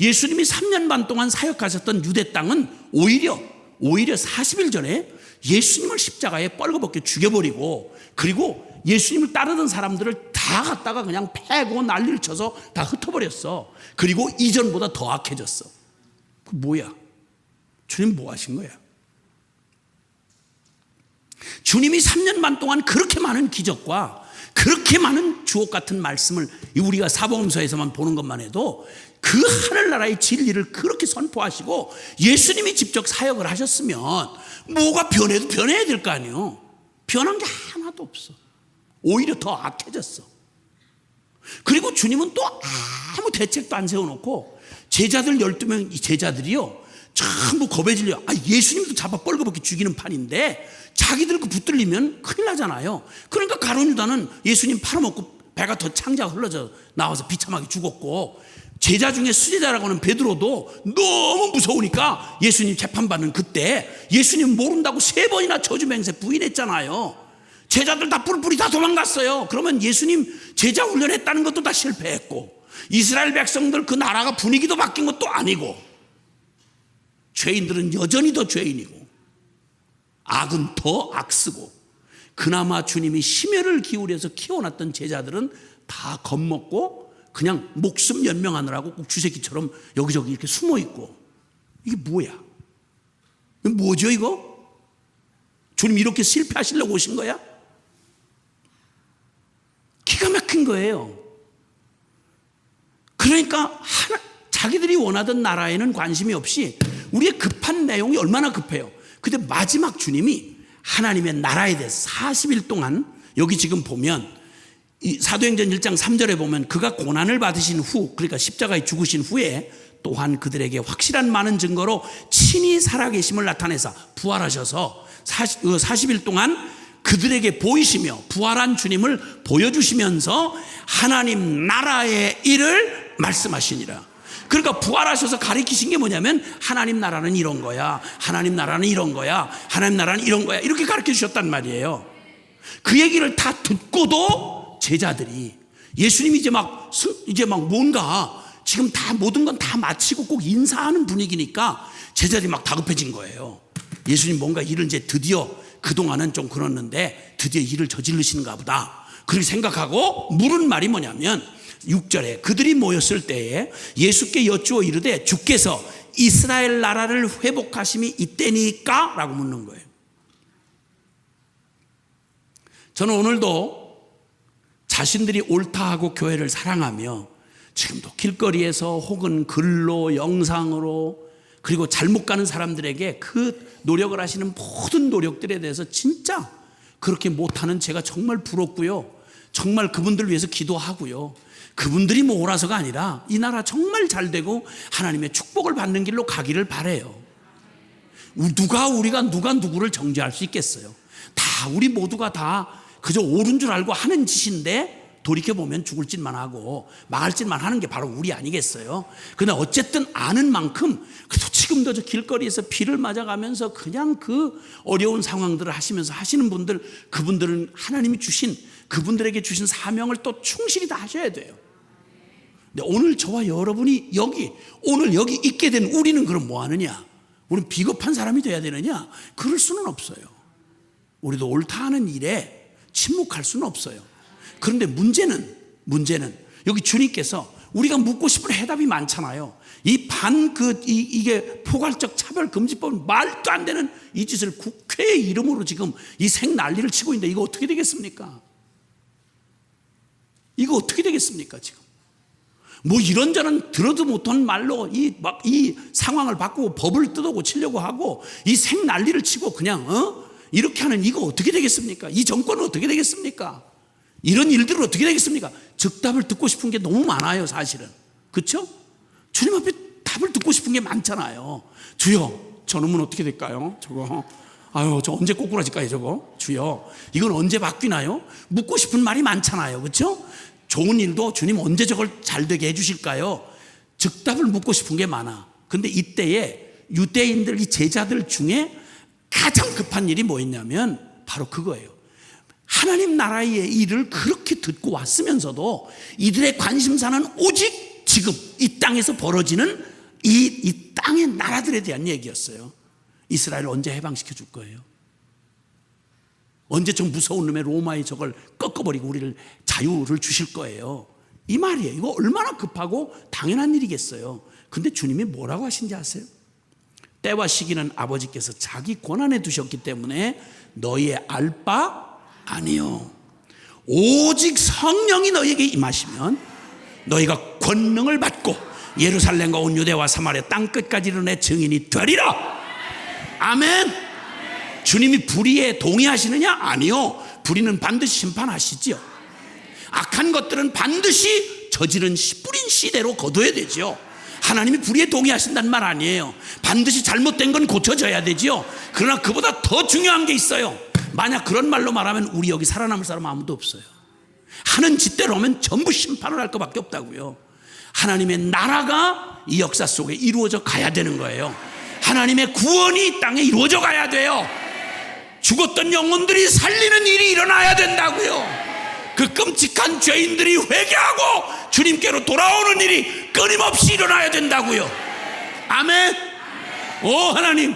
예수님이 3년 반 동안 사역하셨던 유대 땅은 오히려 40일 전에 예수님을 십자가에 뻘거벗겨 죽여버리고 그리고 예수님을 따르던 사람들을 다 갖다가 그냥 패고 난리를 쳐서 다 흩어버렸어. 그리고 이전보다 더 악해졌어. 그 뭐야? 주님 뭐 하신 거야? 주님이 3년 반 동안 그렇게 많은 기적과 그렇게 많은 주옥 같은 말씀을 우리가 사복음서에서만 보는 것만 해도 그 하늘나라의 진리를 그렇게 선포하시고 예수님이 직접 사역을 하셨으면 뭐가 변해도 변해야 될 거 아니에요. 변한 게 하나도 없어. 오히려 더 악해졌어. 그리고 주님은 또 아무 대책도 안 세워놓고 제자들 12명 이 제자들이요 전부 겁에 질려. 예수님도 잡아 뻘거벗기 죽이는 판인데 자기들 그 붙들리면 큰일 나잖아요. 그러니까 가룟 유다는 예수님 팔아먹고 배가 더 창자가 흘러져 나와서 비참하게 죽었고 제자 중에 수제자라고 하는 베드로도 너무 무서우니까 예수님 재판받는 그때 예수님 모른다고 3번이나 저주맹세 부인했잖아요. 제자들 다 뿔뿔이 다 도망갔어요. 그러면 예수님 제자 훈련했다는 것도 다 실패했고 이스라엘 백성들 그 나라가 분위기도 바뀐 것도 아니고 죄인들은 여전히 더 죄인이고 악은 더 악쓰고 그나마 주님이 심혈을 기울여서 키워놨던 제자들은 다 겁먹고 그냥 목숨 연명하느라고 꼭 쥐새끼처럼 여기저기 이렇게 숨어있고 이게 뭐야? 이거 뭐죠 이거? 주님 이렇게 실패하시려고 오신 거야? 기가 막힌 거예요. 그러니까 자기들이 원하던 나라에는 관심이 없이 우리의 급한 내용이 얼마나 급해요. 근데 마지막 주님이 하나님의 나라에 대해서 40일 동안 여기 지금 보면 이 사도행전 1장 3절에 보면 그가 고난을 받으신 후 그러니까 십자가에 죽으신 후에 또한 그들에게 확실한 많은 증거로 친히 살아계심을 나타내사 부활하셔서 40일 동안 그들에게 보이시며 부활한 주님을 보여주시면서 하나님 나라의 일을 말씀하시니라. 그러니까 부활하셔서 가리키신 게 뭐냐면 하나님 나라는 이런 거야, 하나님 나라는 이런 거야, 하나님 나라는 이런 거야 이렇게 가르쳐 주셨단 말이에요. 그 얘기를 다 듣고도 제자들이 예수님이 이제 막 뭔가 지금 다 모든 건 다 마치고 꼭 인사하는 분위기니까 제자들이 막 다급해진 거예요. 예수님 뭔가 일을 이제 드디어 그동안은 좀 그랬는데 드디어 일을 저지르시는가 보다 그렇게 생각하고 물은 말이 뭐냐면 6절에 그들이 모였을 때에 예수께 여쭈어 이르되 주께서 이스라엘 나라를 회복하심이 이때니까? 라고 묻는 거예요. 저는 오늘도 자신들이 옳다 하고 교회를 사랑하며 지금도 길거리에서 혹은 글로 영상으로 그리고 잘못 가는 사람들에게 그 노력을 하시는 모든 노력들에 대해서 진짜 그렇게 못하는 제가 정말 부럽고요. 정말 그분들을 위해서 기도하고요. 그분들이 뭐 옳아서가 아니라 이 나라 정말 잘 되고 하나님의 축복을 받는 길로 가기를 바라요. 우리가 누가 누구를 정죄할 수 있겠어요? 다 우리 모두가 다 그저 옳은 줄 알고 하는 짓인데 돌이켜보면 죽을 짓만 하고 망할 짓만 하는 게 바로 우리 아니겠어요? 그러나 어쨌든 아는 만큼 그래도 지금도 저 길거리에서 비를 맞아가면서 그냥 그 어려운 상황들을 하시면서 하시는 분들, 그분들은 하나님이 주신 그분들에게 주신 사명을 또 충실히 다 하셔야 돼요. 근데 오늘 저와 여러분이 오늘 여기 있게 된 우리는 그럼 뭐 하느냐? 우리는 비겁한 사람이 돼야 되느냐? 그럴 수는 없어요. 우리도 옳다 하는 일에 침묵할 수는 없어요. 그런데 문제는 여기 주님께서 우리가 묻고 싶은 해답이 많잖아요. 이게 포괄적 차별금지법은 말도 안 되는 이 짓을 국회의 이름으로 지금 이 생난리를 치고 있는데 이거 어떻게 되겠습니까? 이거 어떻게 되겠습니까 지금? 뭐 이런저런 들어도 못한 말로 이 상황을 바꾸고 법을 뜯어 고치려고 하고 이 생난리를 치고 그냥 이렇게 하는 이거 어떻게 되겠습니까? 이 정권은 어떻게 되겠습니까? 이런 일들은 어떻게 되겠습니까? 즉답을 듣고 싶은 게 너무 많아요 사실은. 그렇죠? 주님 앞에 답을 듣고 싶은 게 많잖아요. 주여 저놈은 어떻게 될까요? 저거 저 언제 꼬꾸라질까요 저거? 주여 이건 언제 바뀌나요? 묻고 싶은 말이 많잖아요. 그렇죠? 좋은 일도 주님 언제 저걸 잘 되게 해주실까요? 즉답을 묻고 싶은 게 많아. 근데 이때에 유대인들 이 제자들 중에 가장 급한 일이 뭐였냐면 바로 그거예요. 하나님 나라의 일을 그렇게 듣고 왔으면서도 이들의 관심사는 오직 지금 이 땅에서 벌어지는 이 땅의 나라들에 대한 얘기였어요. 이스라엘을 언제 해방시켜 줄 거예요? 언제 저 무서운 놈의 로마의 저걸 꺾어버리고 우리를 자유를 주실 거예요? 이 말이에요. 이거 얼마나 급하고 당연한 일이겠어요. 근데 주님이 뭐라고 하신지 아세요? 때와 시기는 아버지께서 자기 권한에 두셨기 때문에 너희의 알 바 아니요. 오직 성령이 너희에게 임하시면 너희가 권능을 받고 예루살렘과 온 유대와 사마리아 땅끝까지 이르러 증인이 되리라. 아멘. 주님이 불의에 동의하시느냐? 아니요. 불의는 반드시 심판하시지요. 악한 것들은 반드시 저지른 뿌린 씨대로 거둬야 되죠. 하나님이 불의에 동의하신다는 말 아니에요. 반드시 잘못된 건 고쳐져야 되죠. 그러나 그보다 더 중요한 게 있어요. 만약 그런 말로 말하면 우리 여기 살아남을 사람 아무도 없어요. 하는 짓대로 하면 전부 심판을 할 것밖에 없다고요. 하나님의 나라가 이 역사 속에 이루어져 가야 되는 거예요. 하나님의 구원이 이 땅에 이루어져 가야 돼요. 죽었던 영혼들이 살리는 일이 일어나야 된다고요. 그 끔찍한 죄인들이 회개하고 주님께로 돌아오는 일이 끊임없이 일어나야 된다고요. 아멘. 오 하나님,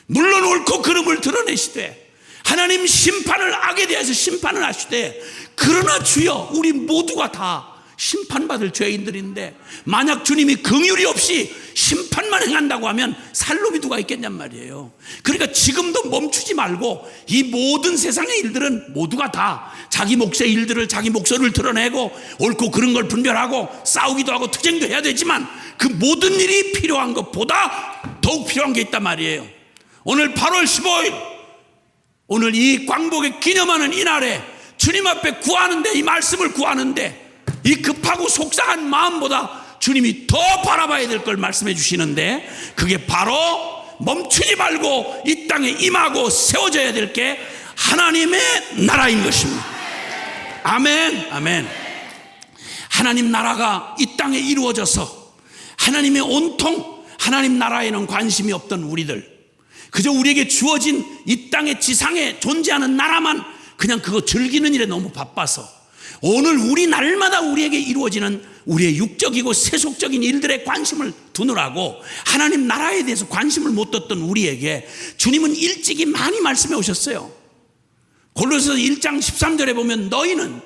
물론 옳고 그름을 드러내시되 하나님 심판을 악에 대해서 심판을 하시되, 그러나 주여 우리 모두가 다 심판받을 죄인들인데 만약 주님이 긍휼이 없이 심판만 행한다고 하면 살 놈이 누가 있겠냔 말이에요. 그러니까 지금도 멈추지 말고 이 모든 세상의 일들은 모두가 다 자기 몫의 일들을 자기 목소리를 드러내고 옳고 그른 걸 분별하고 싸우기도 하고 투쟁도 해야 되지만 그 모든 일이 필요한 것보다 더욱 필요한 게 있단 말이에요. 오늘 8월 15일 오늘 이 광복을 기념하는 이날에 주님 앞에 구하는데, 이 말씀을 구하는데 이 급하고 속상한 마음보다 주님이 더 바라봐야 될 걸 말씀해 주시는데, 그게 바로 멈추지 말고 이 땅에 임하고 세워져야 될 게 하나님의 나라인 것입니다. 아멘. 아멘. 하나님 나라가 이 땅에 이루어져서 하나님의 온통 하나님 나라에는 관심이 없던 우리들, 그저 우리에게 주어진 이 땅의 지상에 존재하는 나라만 그냥 그거 즐기는 일에 너무 바빠서 오늘 우리 날마다 우리에게 이루어지는 우리의 육적이고 세속적인 일들에 관심을 두느라고 하나님 나라에 대해서 관심을 못 뒀던 우리에게 주님은 일찍이 많이 말씀해 오셨어요. 골로새서 1장 13절에 보면 너희는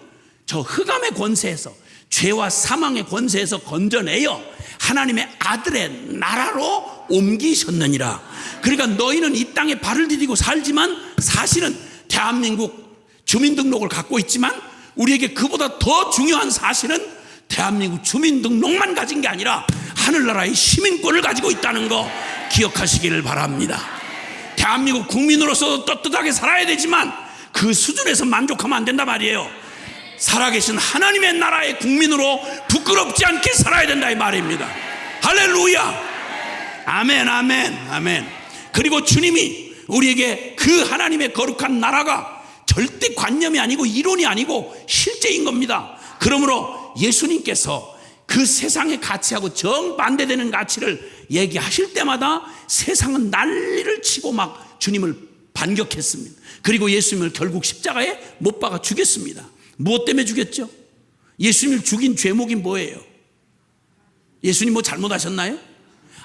저 흑암의 권세에서, 죄와 사망의 권세에서 건져내어 하나님의 아들의 나라로 옮기셨느니라. 그러니까 너희는 이 땅에 발을 디디고 살지만 사실은 대한민국 주민등록을 갖고 있지만 우리에게 그보다 더 중요한 사실은 대한민국 주민등록만 가진 게 아니라 하늘나라의 시민권을 가지고 있다는 거 기억하시기를 바랍니다. 대한민국 국민으로서 떳떳하게 살아야 되지만 그 수준에서 만족하면 안 된단 말이에요. 살아계신 하나님의 나라의 국민으로 부끄럽지 않게 살아야 된다 이 말입니다. 할렐루야. 아멘 아멘 아멘. 그리고 주님이 우리에게 그 하나님의 거룩한 나라가 절대 관념이 아니고 이론이 아니고 실제인 겁니다. 그러므로 예수님께서 그 세상의 가치하고 정반대되는 가치를 얘기하실 때마다 세상은 난리를 치고 막 주님을 반격했습니다. 그리고 예수님을 결국 십자가에 못 박아 죽였습니다. 무엇 때문에 죽였죠? 예수님을 죽인 죄목이 뭐예요? 예수님 뭐 잘못하셨나요?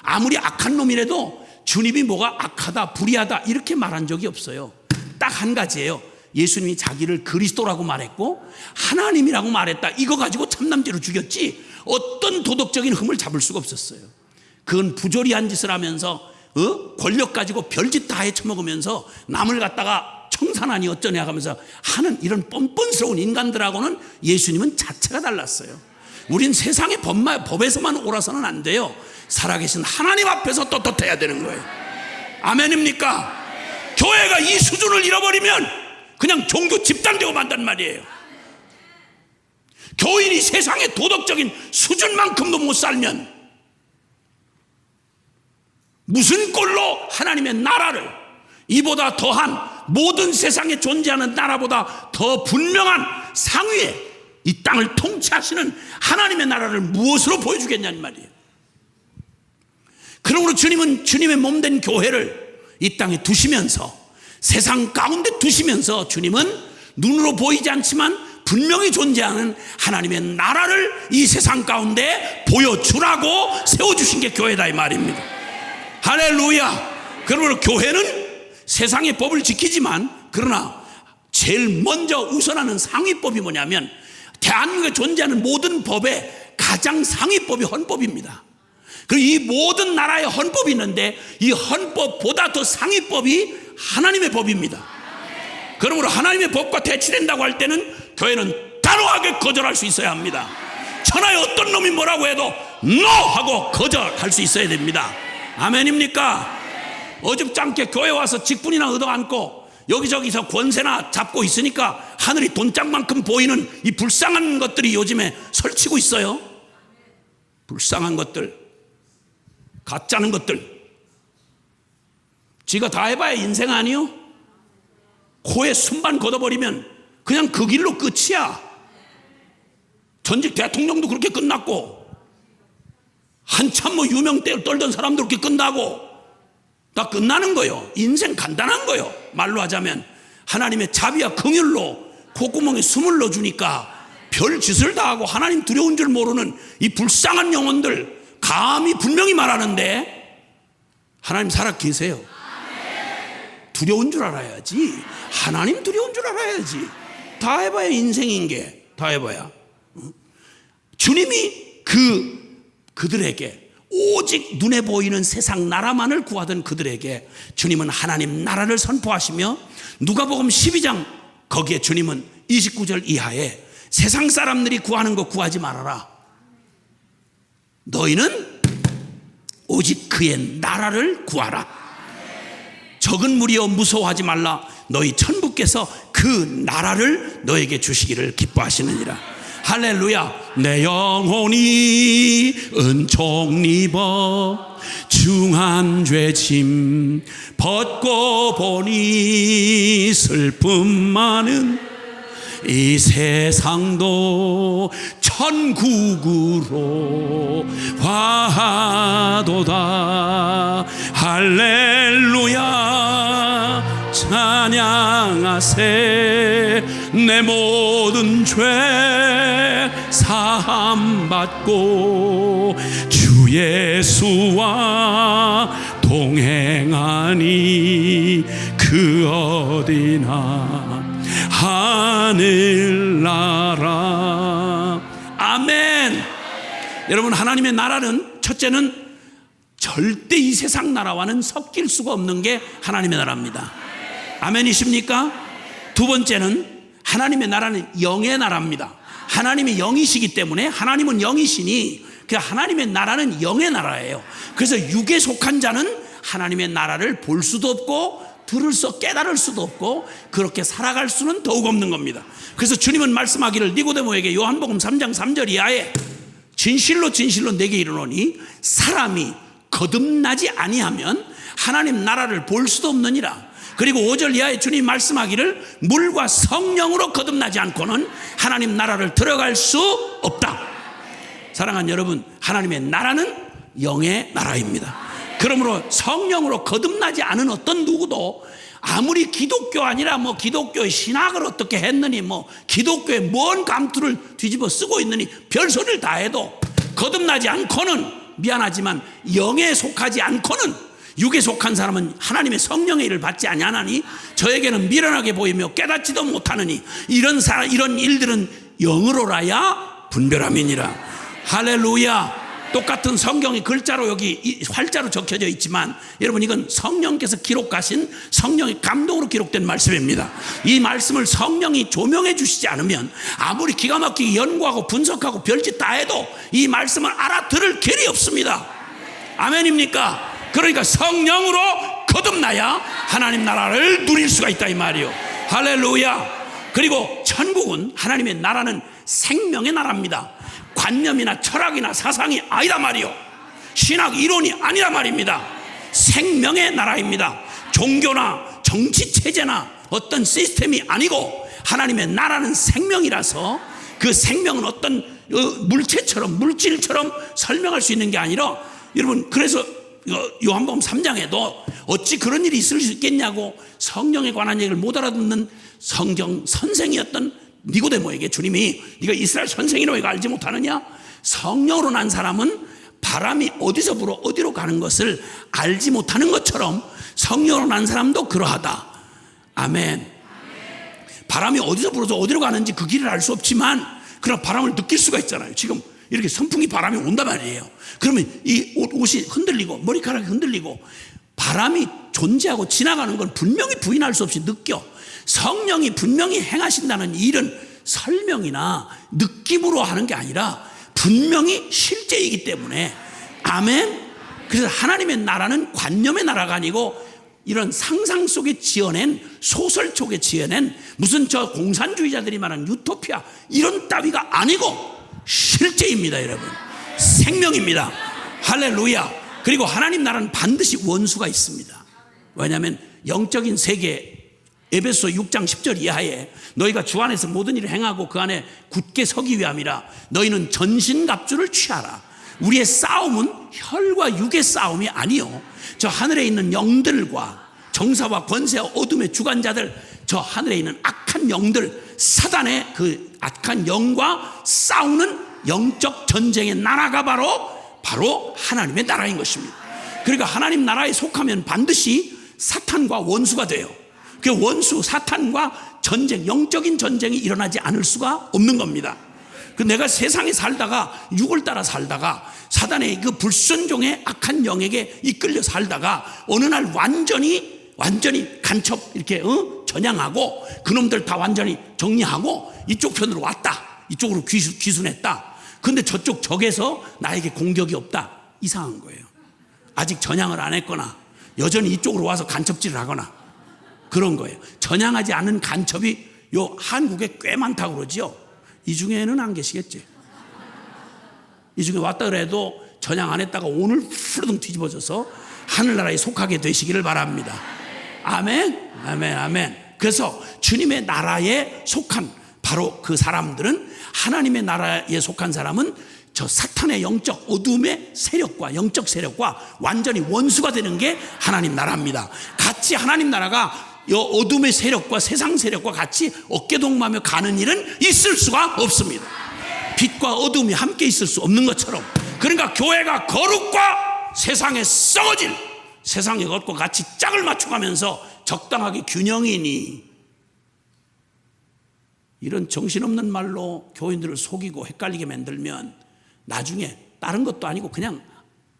아무리 악한 놈이라도 주님이 뭐가 악하다 불의하다 이렇게 말한 적이 없어요. 딱 한 가지예요. 예수님이 자기를 그리스도라고 말했고 하나님이라고 말했다. 이거 가지고 참남죄로 죽였지 어떤 도덕적인 흠을 잡을 수가 없었어요. 그건 부조리한 짓을 하면서 권력 가지고 별짓 다 해쳐먹으면서 남을 갖다가 청산하니 어쩌냐 하면서 하는 이런 뻔뻔스러운 인간들하고는 예수님은 자체가 달랐어요. 우린 세상의 법에서만 옳아서는 안 돼요. 살아계신 하나님 앞에서 떳떳해야 되는 거예요. 아멘입니까? 교회가 이 수준을 잃어버리면 그냥 종교 집단 되고 만단 말이에요. 교인이 세상의 도덕적인 수준만큼도 못 살면 무슨 꼴로 하나님의 나라를 이보다 더한 모든 세상에 존재하는 나라보다 더 분명한 상위에 이 땅을 통치하시는 하나님의 나라를 무엇으로 보여주겠냐는 말이에요. 그러므로 주님은 주님의 몸된 교회를 이 땅에 두시면서 세상 가운데 두시면서 주님은 눈으로 보이지 않지만 분명히 존재하는 하나님의 나라를 이 세상 가운데 보여주라고 세워주신 게 교회다 이 말입니다. 할렐루야. 그러므로 교회는 세상의 법을 지키지만 그러나 제일 먼저 우선하는 상위법이 뭐냐면 대한민국에 존재하는 모든 법의 가장 상위법이 헌법입니다. 그리고 이 모든 나라의 헌법이 있는데 이 헌법보다 더 상위법이 하나님의 법입니다. 그러므로 하나님의 법과 대치된다고 할 때는 교회는 단호하게 거절할 수 있어야 합니다. 천하의 어떤 놈이 뭐라고 해도 NO! 하고 거절할 수 있어야 됩니다. 아멘입니까? 어줍잖게 교회 와서 직분이나 얻어안고 여기저기서 권세나 잡고 있으니까 하늘이 돈짝만큼 보이는 이 불쌍한 것들이 요즘에 설치고 있어요. 불쌍한 것들, 가짜는 것들. 지가 다 해봐야 인생 아니요? 코에 순반 걷어버리면 그냥 그 길로 끝이야. 전직 대통령도 그렇게 끝났고 한참 뭐 유명대 떨던 사람도 그렇게 끝나고 다 끝나는 거요. 인생 간단한 거요. 말로 하자면 하나님의 자비와 긍휼로 콧구멍에 숨을 넣어주니까 별 짓을 다 하고 하나님 두려운 줄 모르는 이 불쌍한 영혼들 감히 분명히 말하는데 하나님 살아 계세요. 두려운 줄 알아야지. 하나님 두려운 줄 알아야지. 다 해봐야 인생인 게 다 해봐야. 주님이 그들에게 오직 눈에 보이는 세상 나라만을 구하던 그들에게 주님은 하나님 나라를 선포하시며 누가복음 12장 거기에 주님은 29절 이하에 세상 사람들이 구하는 거 구하지 말아라. 너희는 오직 그의 나라를 구하라. 적은 무리여 무서워하지 말라. 너희 천부께서 그 나라를 너에게 주시기를 기뻐하시느니라. 할렐루야. 내 영혼이 은총 입어 중한 죄짐 벗고 보니 슬픔 많은 이 세상도 천국으로 화도다. 할렐루야. 찬양하세. 내 모든 죄 사함 받고 주 예수와 동행하니 그 어디나 하늘나라. 아멘. 여러분, 하나님의 나라는 첫째는 절대 이 세상 나라와는 섞일 수가 없는 게 하나님의 나라입니다. 아멘이십니까? 두 번째는 하나님의 나라는 영의 나라입니다. 하나님이 영이시기 때문에 하나님은 영이시니 그 하나님의 나라는 영의 나라예요. 그래서 육에 속한 자는 하나님의 나라를 볼 수도 없고 깨달을 수도 없고 그렇게 살아갈 수는 더욱 없는 겁니다. 그래서 주님은 말씀하기를 니고데모에게 요한복음 3장 3절 이하에 진실로 진실로 내게 이르노니 사람이 거듭나지 아니하면 하나님 나라를 볼 수도 없느니라. 그리고 5절 이하에 주님 말씀하기를 물과 성령으로 거듭나지 않고는 하나님 나라를 들어갈 수 없다. 사랑하는 여러분, 하나님의 나라는 영의 나라입니다. 그러므로 성령으로 거듭나지 않은 어떤 누구도 아무리 기독교 아니라 기독교의 신학을 어떻게 했느니 기독교의 뭔 감투를 뒤집어 쓰고 있느니 별소리를 다 해도 거듭나지 않고는, 미안하지만 영에 속하지 않고는, 육에 속한 사람은 하나님의 성령의 일을 받지 아니하나니 저에게는 미련하게 보이며 깨닫지도 못하느니 이런 일들은 영으로라야 분별함이니라. 할렐루야. 똑같은 성경이 글자로 여기 활자로 적혀져 있지만 여러분, 이건 성령께서 기록하신, 성령의 감동으로 기록된 말씀입니다. 이 말씀을 성령이 조명해 주시지 않으면 아무리 기가 막히게 연구하고 분석하고 별짓 다 해도 이 말씀을 알아들을 길이 없습니다. 아멘입니까? 그러니까 성령으로 거듭나야 하나님 나라를 누릴 수가 있다 이 말이요. 할렐루야. 그리고 천국은, 하나님의 나라는 생명의 나라입니다. 관념이나 철학이나 사상이 아니다 말이요. 신학 이론이 아니라 말입니다. 생명의 나라입니다. 종교나 정치 체제나 어떤 시스템이 아니고 하나님의 나라는 생명이라서 그 생명은 어떤 물체처럼, 물질처럼 설명할 수 있는 게 아니라, 여러분, 그래서 요한복음 3장에도 어찌 그런 일이 있을 수 있겠냐고 성령에 관한 얘기를 못 알아듣는 성경 선생이었던 니고데모에게 주님이 네가 이스라엘 선생이라고 이거 알지 못하느냐? 성령으로 난 사람은 바람이 어디서 불어 어디로 가는 것을 알지 못하는 것처럼 성령으로 난 사람도 그러하다. 아멘. 바람이 어디서 불어서 어디로 가는지 그 길을 알 수 없지만 그런 바람을 느낄 수가 있잖아요. 지금 이렇게 선풍기 바람이 온단 말이에요. 그러면 이 옷이 흔들리고 머리카락이 흔들리고 바람이 존재하고 지나가는 건 분명히 부인할 수 없이 느껴. 성령이 분명히 행하신다는 일은 설명이나 느낌으로 하는 게 아니라 분명히 실제이기 때문에, 아멘. 그래서 하나님의 나라는 관념의 나라가 아니고 이런 상상 속에 지어낸, 소설 속에 지어낸 무슨 저 공산주의자들이 말하는 유토피아 이런 따위가 아니고 실제입니다. 여러분, 생명입니다. 할렐루야. 그리고 하나님 나라는 반드시 원수가 있습니다. 왜냐하면 영적인 세계, 에베소 6장 10절 이하에 너희가 주 안에서 모든 일을 행하고 그 안에 굳게 서기 위함이라. 너희는 전신갑주를 취하라. 우리의 싸움은 혈과 육의 싸움이 아니요 저 하늘에 있는 영들과 정사와 권세와 어둠의 주관자들, 저 하늘에 있는 악한 영들, 사단의 그 악한 영과 싸우는 영적 전쟁의 나라가 바로 하나님의 나라인 것입니다. 그러니까 하나님 나라에 속하면 반드시 사탄과 원수가 돼요. 그 원수 사탄과 전쟁, 영적인 전쟁이 일어나지 않을 수가 없는 겁니다. 그 내가 세상에 살다가 육을 따라 살다가 사단의 그 불순종의 악한 영에게 이끌려 살다가 어느 날 완전히 간첩 이렇게 전향하고 그놈들 다 완전히 정리하고 이쪽 편으로 왔다. 이쪽으로 귀순했다. 근데 저쪽 적에서 나에게 공격이 없다. 이상한 거예요. 아직 전향을 안 했거나 여전히 이쪽으로 와서 간첩질을 하거나 그런 거예요. 전향하지 않은 간첩이 요 한국에 꽤 많다고 그러죠. 이 중에는 안 계시겠지. 이 중에 왔다 그래도 전향 안 했다가 오늘 후루둥 뒤집어져서 하늘나라에 속하게 되시기를 바랍니다. 아멘, 아멘, 아멘. 그래서 주님의 나라에 속한 바로 그 사람들은, 하나님의 나라에 속한 사람은 저 사탄의 영적 어둠의 세력과 영적 세력과 완전히 원수가 되는 게 하나님 나라입니다. 같이 하나님 나라가 이 어둠의 세력과 세상 세력과 같이 어깨동무하며 가는 일은 있을 수가 없습니다. 빛과 어둠이 함께 있을 수 없는 것처럼, 그러니까 교회가 거룩과 세상에 썩어질, 세상의 것과 같이 짝을 맞춰가면서 적당하게 균형이니, 이런 정신없는 말로 교인들을 속이고 헷갈리게 만들면 나중에 다른 것도 아니고 그냥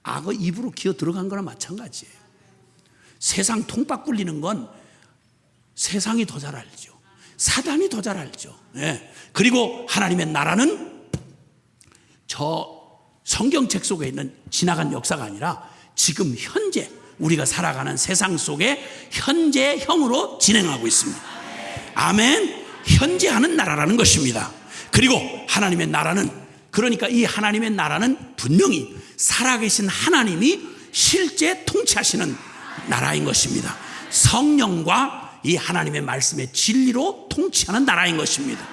악어 입으로 기어 들어간 거나 마찬가지예요. 세상 통박 굴리는 건 세상이 더 잘 알죠. 사단이 더 잘 알죠. 예. 그리고 하나님의 나라는 저 성경책 속에 있는 지나간 역사가 아니라 지금 현재 우리가 살아가는 세상 속에 현재형으로 진행하고 있습니다. 아멘. 현재 하는 나라라는 것입니다. 그리고 하나님의 나라는, 그러니까 이 하나님의 나라는 분명히 살아계신 하나님이 실제 통치하시는 나라인 것입니다. 성령과 이 하나님의 말씀의 진리로 통치하는 나라인 것입니다.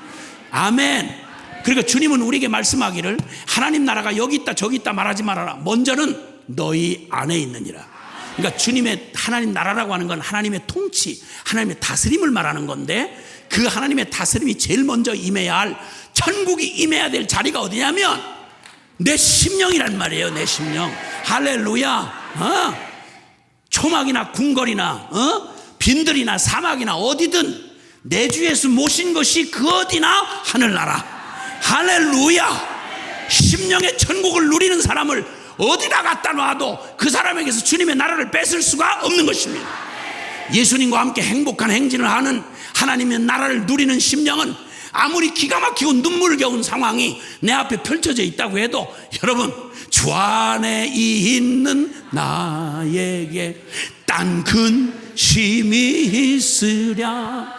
아멘. 그러니까 주님은 우리에게 말씀하기를 하나님 나라가 여기 있다 저기 있다 말하지 말아라. 먼저는 너희 안에 있느니라. 그러니까 주님의 하나님 나라라고 하는 건 하나님의 통치, 하나님의 다스림을 말하는 건데, 그 하나님의 다스림이 제일 먼저 임해야 할, 천국이 임해야 될 자리가 어디냐면 내 심령이란 말이에요. 내 심령. 할렐루야. 초막이나 궁궐이나 빈들이나 사막이나 어디든 내 주 예수 모신 것이 그 어디나 하늘나라. 할렐루야. 심령의 천국을 누리는 사람을 어디다 갖다 놔도 그 사람에게서 주님의 나라를 뺏을 수가 없는 것입니다. 예수님과 함께 행복한 행진을 하는 하나님의 나라를 누리는 심령은 아무리 기가 막히고 눈물겨운 상황이 내 앞에 펼쳐져 있다고 해도, 여러분, 주 안에 있는 나에게 딴 근심이 있으랴.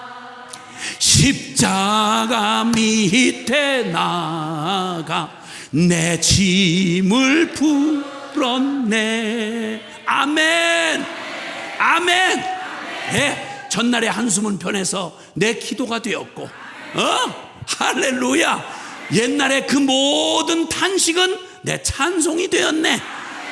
십자가 밑에 나가 내 짐을 풀었네. 아멘. 아멘. 네, 전날에 한숨은 편해서 내 기도가 되었고, 할렐루야. 옛날에 그 모든 탄식은 내 찬송이 되었네.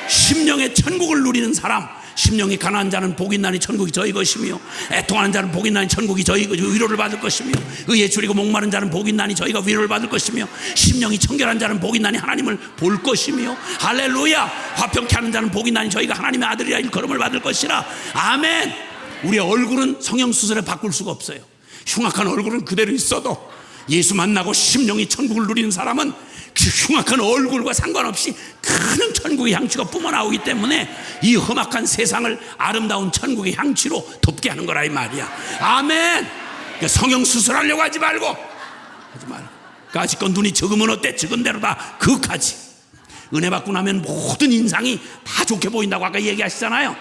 심령의 천국을 누리는 사람, 심령이 가난한 자는 복이 있나니 천국이 저희 것이며, 애통하는 자는 복이 있나니 천국이 저희 위로를 받을 것이며, 의에 줄이고 목마른 자는 복이 있나니 저희가 위로를 받을 것이며, 심령이 청결한 자는 복이 있나니 하나님을 볼 것이며, 할렐루야. 화평케 하는 자는 복이 있나니 저희가 하나님의 아들이라 일컬음을 받을 것이라. 아멘. 우리의 얼굴은 성형수술에 바꿀 수가 없어요. 흉악한 얼굴은 그대로 있어도 예수 만나고 심령이 천국을 누리는 사람은 그 흉악한 얼굴과 상관없이 큰 천국의 향취가 뿜어나오기 때문에 이 험악한 세상을 아름다운 천국의 향취로 덮게 하는 거라 이 말이야. 아멘. 그러니까 성형수술하려고 하지 말고 까짓건 눈이 적으면 어때? 적은 대로 다 그까지. 은혜 받고 나면 모든 인상이 다 좋게 보인다고 아까 얘기하시잖아요.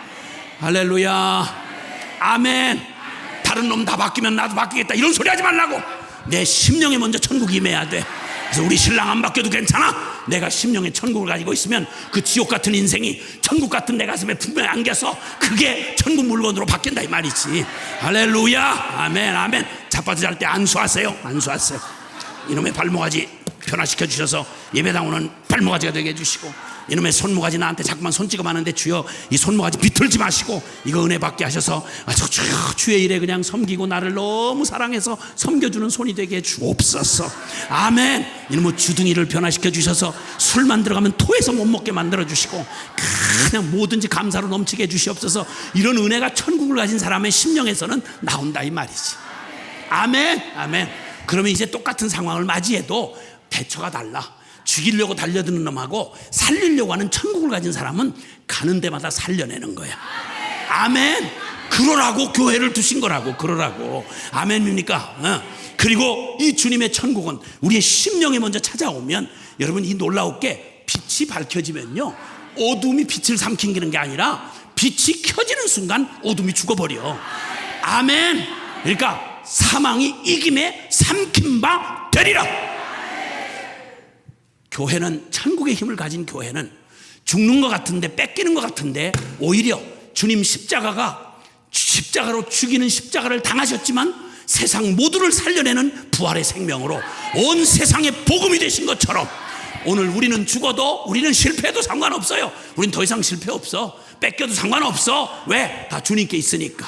할렐루야. 아멘. 다른 놈 다 바뀌면 나도 바뀌겠다 이런 소리 하지 말라고. 내 심령에 먼저 천국이 임해야 돼. 그래서 우리 신랑 안 바뀌어도 괜찮아. 내가 심령의 천국을 가지고 있으면 그 지옥 같은 인생이 천국 같은 내 가슴에 분명히 안겨서 그게 천국 물건으로 바뀐다 이 말이지. 할렐루야. 아멘. 아멘. 자빠져 잘 때 안수하세요. 안수하세요. 이놈의 발모가지 변화시켜 주셔서 예배당 오는 발모가지가 되게 해주시고, 이놈의 손모가지 나한테 자꾸만 손찌검 하는데 주여 이 손모가지 비틀지 마시고 이거 은혜 받게 하셔서 주의 일에 그냥 섬기고 나를 너무 사랑해서 섬겨주는 손이 되게 해 주옵소서. 아멘. 이놈의 주둥이를 변화시켜 주셔서 술만 들어가면 토해서 못 먹게 만들어 주시고 그냥 뭐든지 감사로 넘치게 해 주시옵소서. 이런 은혜가 천국을 가진 사람의 심령에서는 나온다 이 말이지. 아멘. 아멘. 그러면 이제 똑같은 상황을 맞이해도 대처가 달라. 죽이려고 달려드는 놈하고 살리려고 하는 천국을 가진 사람은 가는 데마다 살려내는 거야. 아멘. 그러라고 교회를 두신 거라고. 그러라고. 아멘입니까? 그리고 이 주님의 천국은 우리의 심령에 먼저 찾아오면, 여러분 이 놀라웠게 빛이 밝혀지면요, 어둠이 빛을 삼키는 게 아니라 빛이 켜지는 순간 어둠이 죽어버려. 아멘. 그러니까 사망이 이김에 삼킨 바 되리라. 교회는, 천국의 힘을 가진 교회는 죽는 것 같은데, 뺏기는 것 같은데, 오히려 주님 십자가로 죽이는 십자가를 당하셨지만 세상 모두를 살려내는 부활의 생명으로 온 세상의 복음이 되신 것처럼, 오늘 우리는 죽어도, 우리는 실패해도 상관없어요. 우린 더 이상 실패 없어. 뺏겨도 상관없어. 왜? 다 주님께 있으니까.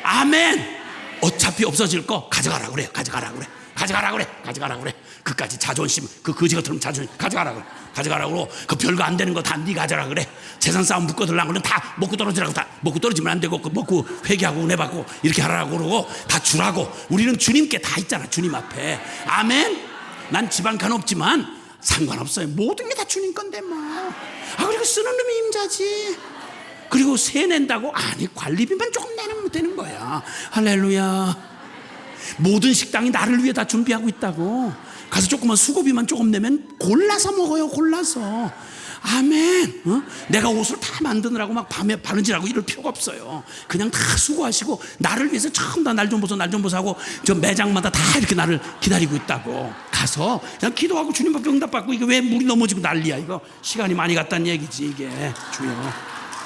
아멘. 어차피 없어질 거 가져가라 그래. 가져가라 그래. 가져가라 그래. 가져가라 그래. 그까지 자존심, 그 거지 같은 자존심 가져가라 그래. 가져가라 그러고, 그 별거 안 되는 거 다 네 가져라 그래. 재산 싸움 묶어들라는 거는 다 먹고 떨어지라고. 다 먹고 떨어지면 안 되고, 그 먹고 회개하고 은혜 받고 이렇게 하라고 그러고 다 주라고. 우리는 주님께 다 있잖아. 주님 앞에. 아멘. 난 집안칸 없지만 상관없어요. 모든 게 다 주님 건데 뭐. 그리고 쓰는 놈이 임자지. 그리고 세 낸다고? 아니, 관리비만 조금 내면 되는 거야. 할렐루야. 모든 식당이 나를 위해 다 준비하고 있다고. 가서 조금만 수고비만 조금 내면 골라서 먹어요. 골라서. 아멘. 내가 옷을 다 만드느라고 막 밤에 바느질하고 이럴 필요가 없어요. 그냥 다 수고하시고 나를 위해서 전부 다 날 좀 보소 날 좀 보소 하고 저 매장마다 다 이렇게 나를 기다리고 있다고. 가서 그냥 기도하고 주님 앞에 응답받고. 이게 왜 물이 넘어지고 난리야. 이거 시간이 많이 갔다는 얘기지 이게. 주여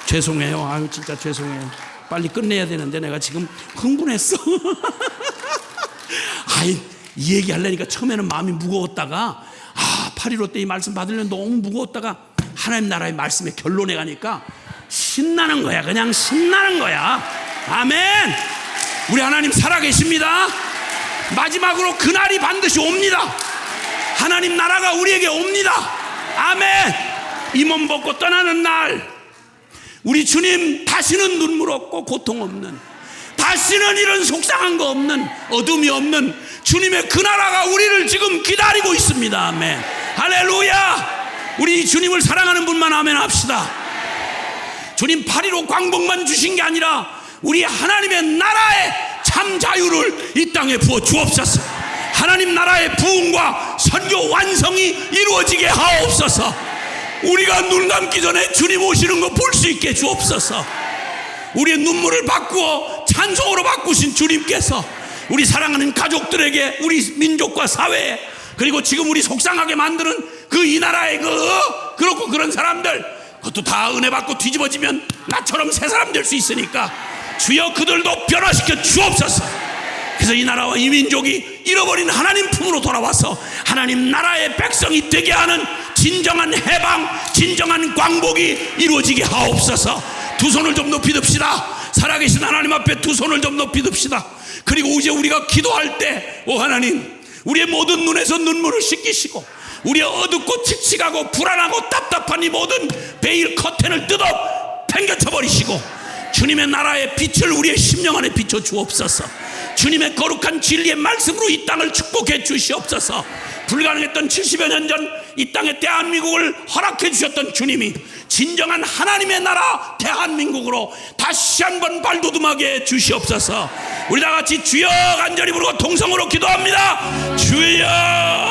죄송해요. 아유 진짜 죄송해요. 빨리 끝내야 되는데 내가 지금 흥분했어. 아이 이 얘기 하려니까 처음에는 마음이 무거웠다가 8.15 때 이 말씀 받으려면 너무 무거웠다가 하나님 나라의 말씀의 결론에 가니까 신나는 거야. 그냥 신나는 거야. 아멘. 우리 하나님 살아계십니다. 마지막으로 그날이 반드시 옵니다. 하나님 나라가 우리에게 옵니다. 아멘. 이 몸 벗고 떠나는 날 우리 주님 다시는 눈물 없고 고통 없는, 다시는 이런 속상한 거 없는, 어둠이 없는 주님의 그 나라가 우리를 지금 기다리고 있습니다. 아멘. 할렐루야. 우리 주님을 사랑하는 분만 아멘 합시다. 주님 8.15 광복만 주신 게 아니라 우리 하나님의 나라의 참 자유를 이 땅에 부어 주옵소서. 하나님 나라의 부흥과 선교 완성이 이루어지게 하옵소서. 우리가 눈 감기 전에 주님 오시는 거 볼 수 있게 주옵소서. 우리의 눈물을 바꾸어 찬송으로 바꾸신 주님께서 우리 사랑하는 가족들에게, 우리 민족과 사회에, 그리고 지금 우리 속상하게 만드는 그 이 나라의 그렇고 그런 사람들, 그것도 다 은혜 받고 뒤집어지면 나처럼 새 사람 될 수 있으니까 주여 그들도 변화시켜 주옵소서. 그래서 이 나라와 이 민족이 잃어버린 하나님 품으로 돌아와서 하나님 나라의 백성이 되게 하는 진정한 해방, 진정한 광복이 이루어지게 하옵소서. 두 손을 좀 높이 듭시다. 살아계신 하나님 앞에 두 손을 좀 높이 듭시다. 그리고 이제 우리가 기도할 때, 오 하나님, 우리의 모든 눈에서 눈물을 씻기시고 우리의 어둡고 칙칙하고 불안하고 답답한 이 모든 베일 커튼을 뜯어 팽개쳐 버리시고 주님의 나라의 빛을 우리의 심령 안에 비춰 주옵소서. 주님의 거룩한 진리의 말씀으로 이 땅을 축복해 주시옵소서. 불가능했던 70여 년 전 이 땅에 대한민국을 허락해 주셨던 주님이 진정한 하나님의 나라 대한민국으로 다시 한번 발돋움하게 해 주시옵소서. 우리 다 같이 주여 간절히 부르고 동성으로 기도합니다. 주여.